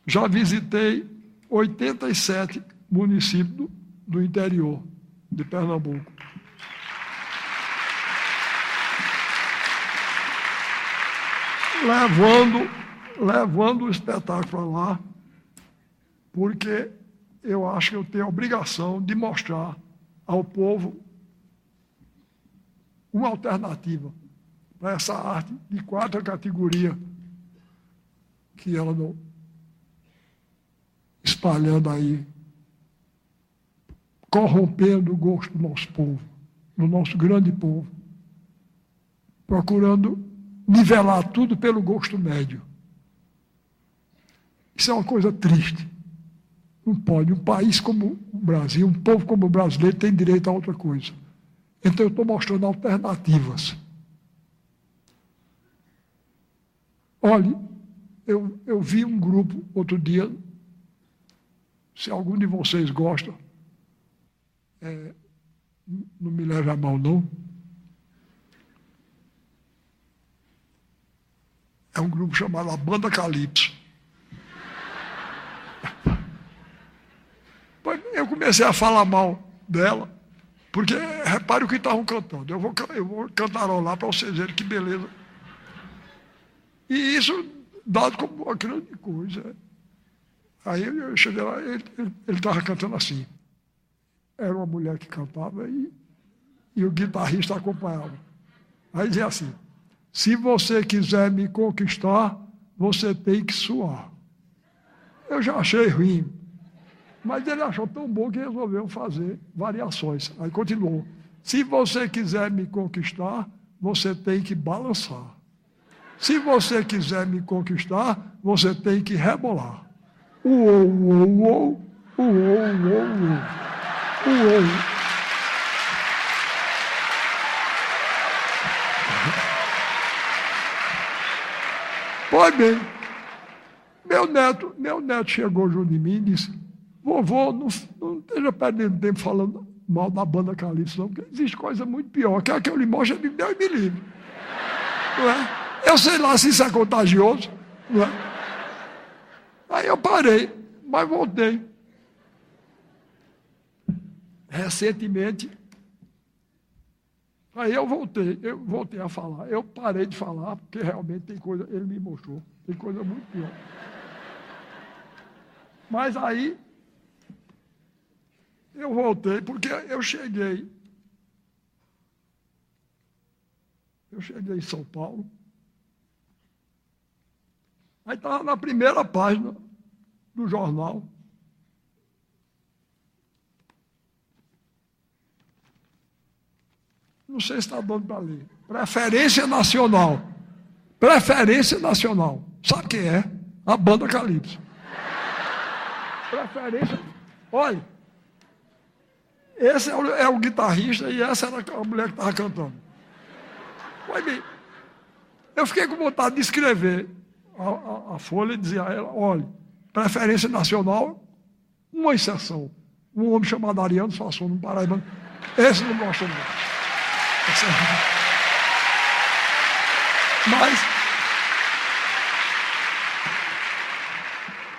S1: Já visitei 87 municípios do interior de Pernambuco. Levando o espetáculo para lá, porque eu acho que eu tenho a obrigação de mostrar ao povo uma alternativa para essa arte de quarta categoria que ela não espalhando aí, corrompendo o gosto do nosso povo, do nosso grande povo, procurando nivelar tudo pelo gosto médio. Isso é uma coisa triste. Não pode. Um país como o Brasil, um povo como o brasileiro tem direito a outra coisa. Então eu estou mostrando alternativas. Olhe, eu vi um grupo outro dia, se algum de vocês gosta, não me leve a mal não, é um grupo chamado a Banda Calypso. Eu comecei a falar mal dela, porque repare o que estavam cantando. Eu vou cantarolar para vocês verem que beleza. E isso dado como uma grande coisa. Aí eu cheguei lá, ele estava cantando assim. Era uma mulher que cantava e o guitarrista acompanhava. Aí dizia assim: se você quiser me conquistar, você tem que suar. Eu já achei ruim, mas ele achou tão bom que resolveu fazer variações. Aí continuou: se você quiser me conquistar, você tem que balançar. Se você quiser me conquistar, você tem que rebolar. Uou, uou, uou, uou, uou, uou, uou. Pois bem, meu neto chegou junto de mim e disse: vovô, não esteja perdendo tempo falando mal da Banda Calypso, não, porque existe coisa muito pior. Quer que eu lhe mostre, Deus me livre. Não é? Eu sei lá se isso é contagioso. Não é? Aí eu parei, mas voltei. Recentemente, aí eu voltei a falar. Eu parei de falar, porque realmente tem coisa, ele me mostrou, tem coisa muito pior. Mas aí, eu voltei, porque eu cheguei em São Paulo, aí estava na primeira página do jornal. Não sei se está dando para ler. Preferência Nacional. Preferência Nacional. Sabe quem é? A Banda Calypso. Preferência. Olha, esse é o guitarrista e essa era a mulher que estava cantando. Olha bem, eu fiquei com vontade de escrever a folha e dizer a ela: olha, Preferência Nacional, uma exceção. Um homem chamado Ariano Suassuna, no Paraíba. Esse não gosta muito.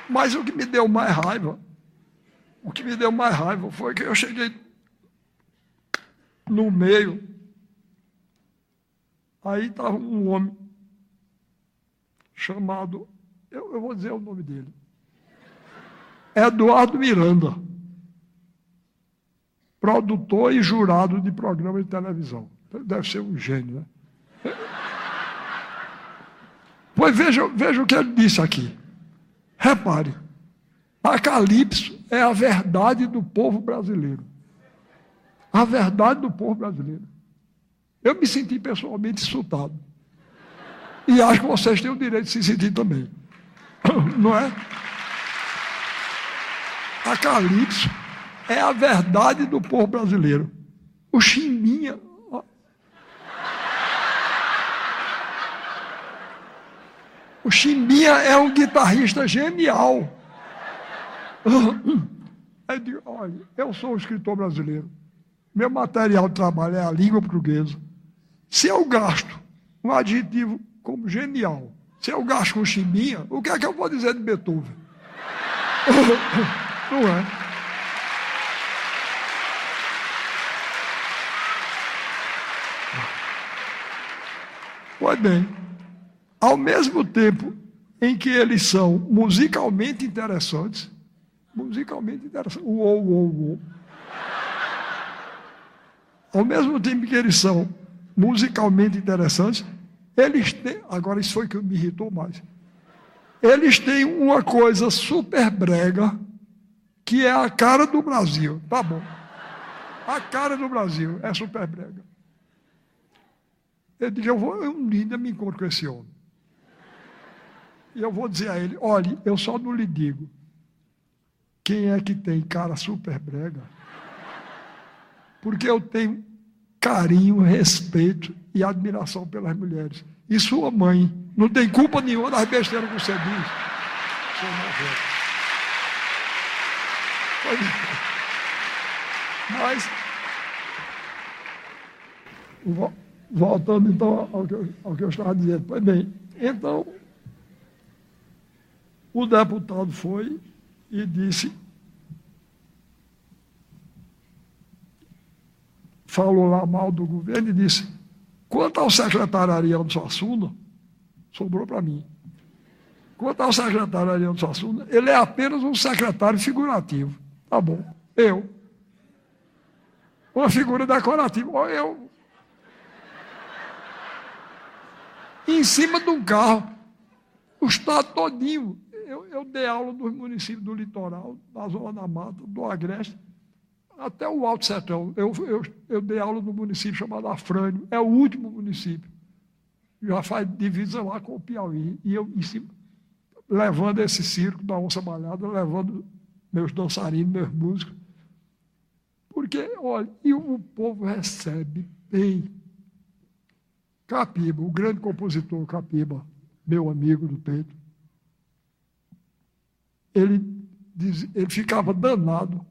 S1: Mas o que me deu mais raiva, foi que eu cheguei no meio, aí estava um homem chamado, eu vou dizer o nome dele, Eduardo Miranda, produtor e jurado de programa de televisão. Deve ser um gênio, né? Pois veja o que ele disse aqui. Repare, a Calypso é a verdade do povo brasileiro. A verdade do povo brasileiro. Eu me senti pessoalmente insultado. E acho que vocês têm o direito de se sentir também. Não é? A Calypso é a verdade do povo brasileiro. O Chimbinha... O Chimbinha é um guitarrista genial. Eu digo: olha, eu sou um escritor brasileiro. Meu material de trabalho é a língua portuguesa. Se eu gasto um adjetivo como genial, se eu gasto com Chimbinha, o que é que eu vou dizer de Beethoven? Não é? Pois bem, ao mesmo tempo em que eles são musicalmente interessantes, uou, uou, uou. Ao mesmo tempo que eles são musicalmente interessantes, eles têm, agora isso foi que me irritou mais, eles têm uma coisa super brega, que é a cara do Brasil. Tá bom. A cara do Brasil é super brega. Eu digo: eu um dia me encontro com esse homem. E eu vou dizer a ele: olhe, eu só não lhe digo quem é que tem cara super brega? Porque eu tenho carinho, respeito e admiração pelas mulheres. E sua mãe não tem culpa nenhuma das besteiras que você diz. Seu nojento. Mas, voltando então ao que eu estava dizendo. Pois bem, então, o deputado foi e disse, falou lá mal do governo e disse, quanto ao secretário Ariano Suassuna, sobrou para mim. Quanto ao secretário Ariano Suassuna, ele é apenas um secretário figurativo. Tá bom, uma figura decorativa, em cima de um carro, o estado todinho. Eu dei aula nos municípios do litoral, da Zona da Mata, do Agreste, até o Alto Sertão. Eu dei aula no município chamado Afrânio, é o último município. Já faz divisa lá com o Piauí. E eu, em cima, levando esse circo da onça malhada, levando meus dançarinos, meus músicos. Porque, olha, e o povo recebe bem. Capiba, o grande compositor Capiba, meu amigo do peito, ele ficava danado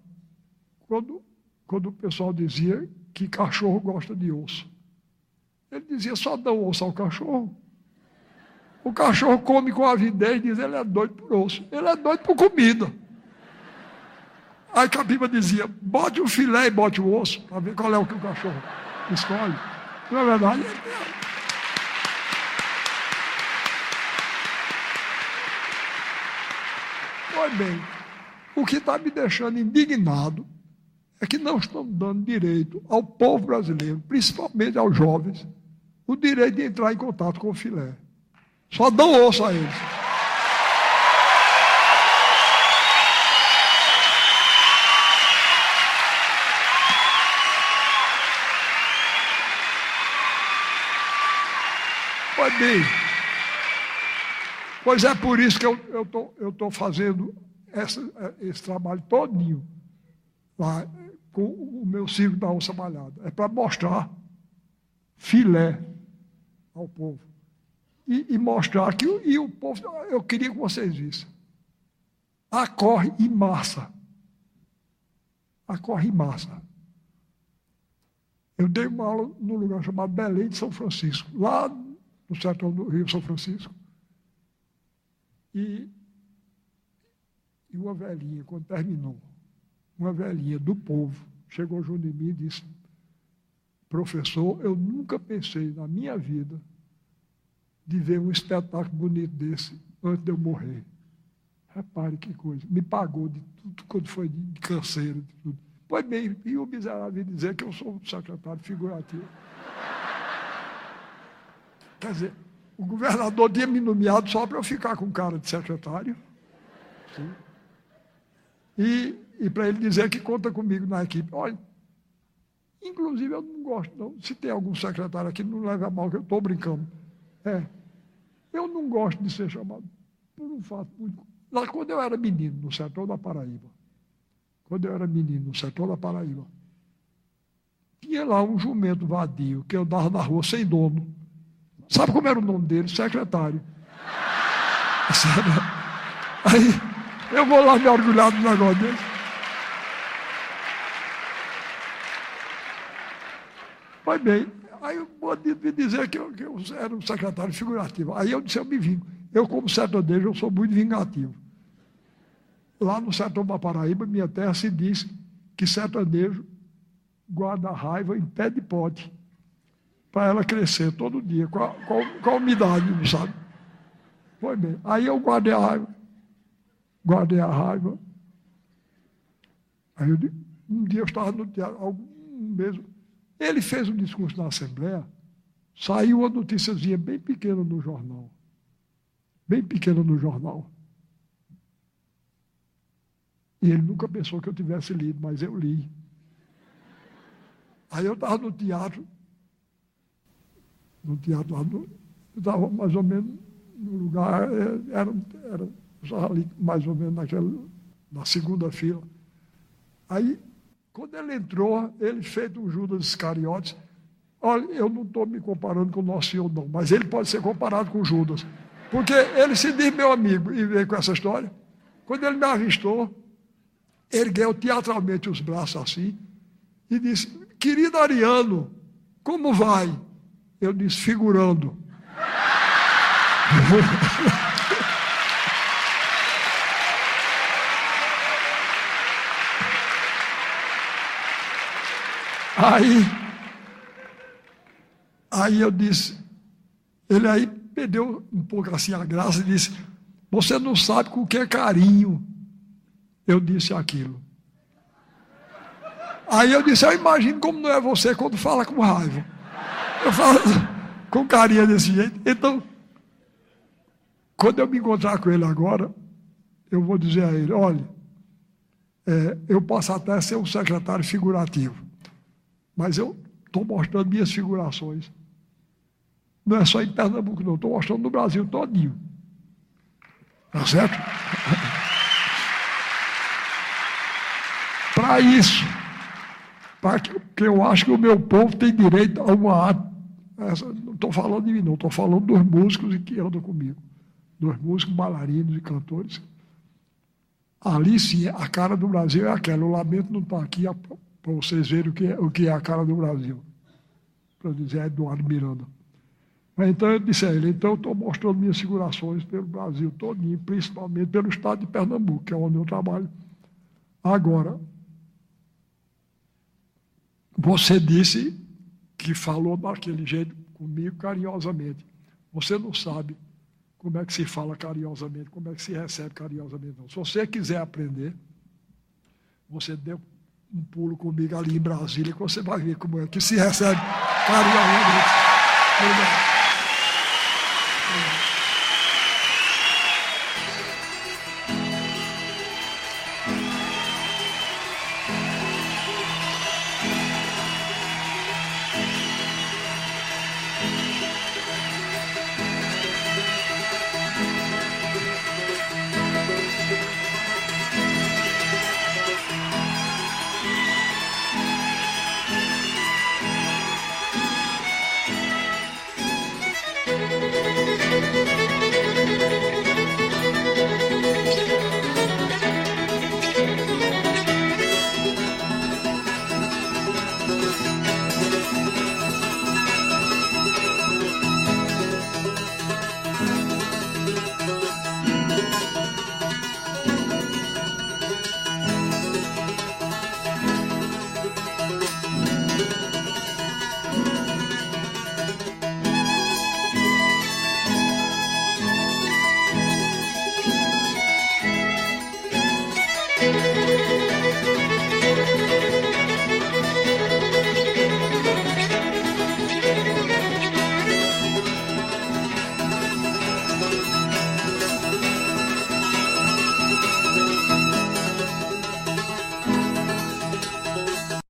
S1: quando o pessoal dizia que cachorro gosta de osso. Ele dizia, só dão osso ao cachorro. O cachorro come com avidez, diz, ele é doido por osso. Ele é doido por comida. Aí Capiba dizia, bote o filé e bote o osso, para ver qual é o que o cachorro escolhe. Não é verdade? Pois bem, o que está me deixando indignado é que não estão dando direito ao povo brasileiro, principalmente aos jovens, o direito de entrar em contato com o filé. Só dão osso a eles. Pois bem, pois é por isso que eu estou fazendo esse trabalho todinho lá com o meu circo da onça malhada. É para mostrar filé ao povo. E mostrar que o povo, eu queria que vocês vissem, acorre em massa. Acorre em massa. Eu dei uma aula num lugar chamado Belém de São Francisco, lá no sertão do Rio São Francisco. E uma velhinha, quando terminou, uma velhinha do povo, chegou junto de mim e disse, professor, eu nunca pensei na minha vida de ver um espetáculo bonito desse antes de eu morrer. Repare que coisa. Me pagou de tudo quando foi de canseiro, de tudo. Pois bem, e o miserável dizer que eu sou um secretário figurativo. Quer dizer, o governador tinha me nomeado só para eu ficar com cara de secretário. Sim. E para ele dizer que conta comigo na equipe. Olha, inclusive eu não gosto, não. Se tem algum secretário aqui, não leve a mal, que eu estou brincando. Eu não gosto de ser chamado por um fato muito... Lá, quando eu era menino, no sertão da Paraíba, tinha lá um jumento vadio que eu andava na rua sem dono. Sabe como era o nome dele? Secretário. Aí eu vou lá me orgulhar do negócio dele. Pois bem, aí o bandido me dizer que eu era um secretário figurativo. Aí eu disse, eu me vingo. Eu, como sertanejo, eu sou muito vingativo. Lá no sertão da Paraíba, minha terra, se diz que sertanejo guarda a raiva em pé de pote para ela crescer todo dia, com a umidade, sabe? Pois bem, aí eu guardei a raiva. Aí um dia eu estava no teatro, mesmo. Ele fez um discurso na Assembleia, saiu uma noticiazinha bem pequena no jornal. E ele nunca pensou que eu tivesse lido, mas eu li. Aí eu estava no teatro lá, eu estava mais ou menos no lugar, era ali mais ou menos naquele na segunda fila. Aí, quando ele entrou, ele fez um Judas Iscariotes. Olha, eu não estou me comparando com o Nosso Senhor, não, mas ele pode ser comparado com Judas. Porque ele se diz meu amigo e veio com essa história. Quando ele me avistou, ergueu teatralmente os braços assim e disse: querido Ariano, como vai? Eu disse: figurando. Aí eu disse, ele aí perdeu um pouco assim a graça e disse: você não sabe com que carinho eu disse aquilo. Aí eu disse: eu imagino como não é você quando fala com raiva. Eu falo com carinho desse jeito. Então, quando eu me encontrar com ele agora, eu vou dizer a ele: olha, eu posso até ser um secretário figurativo, mas eu estou mostrando minhas figurações. Não é só em Pernambuco, não. Estou mostrando no Brasil todinho. Tá certo? Para isso, porque eu acho que o meu povo tem direito a uma arte. Não estou falando de mim, não. Estou falando dos músicos que andam comigo. Dos músicos, bailarinos e cantores. Ali, sim, a cara do Brasil é aquela. Eu lamento não estar aqui para vocês verem o que é a cara do Brasil. Para dizer Eduardo Miranda. Então eu disse a ele: então eu estou mostrando minhas figurações pelo Brasil todinho, principalmente pelo estado de Pernambuco, que é onde eu trabalho. Agora, você disse que falou daquele jeito comigo carinhosamente. Você não sabe como é que se fala carinhosamente, como é que se recebe carinhosamente. Não. Se você quiser aprender, você dê um pulo comigo ali em Brasília, que você vai ver como é que se recebe carinhosamente.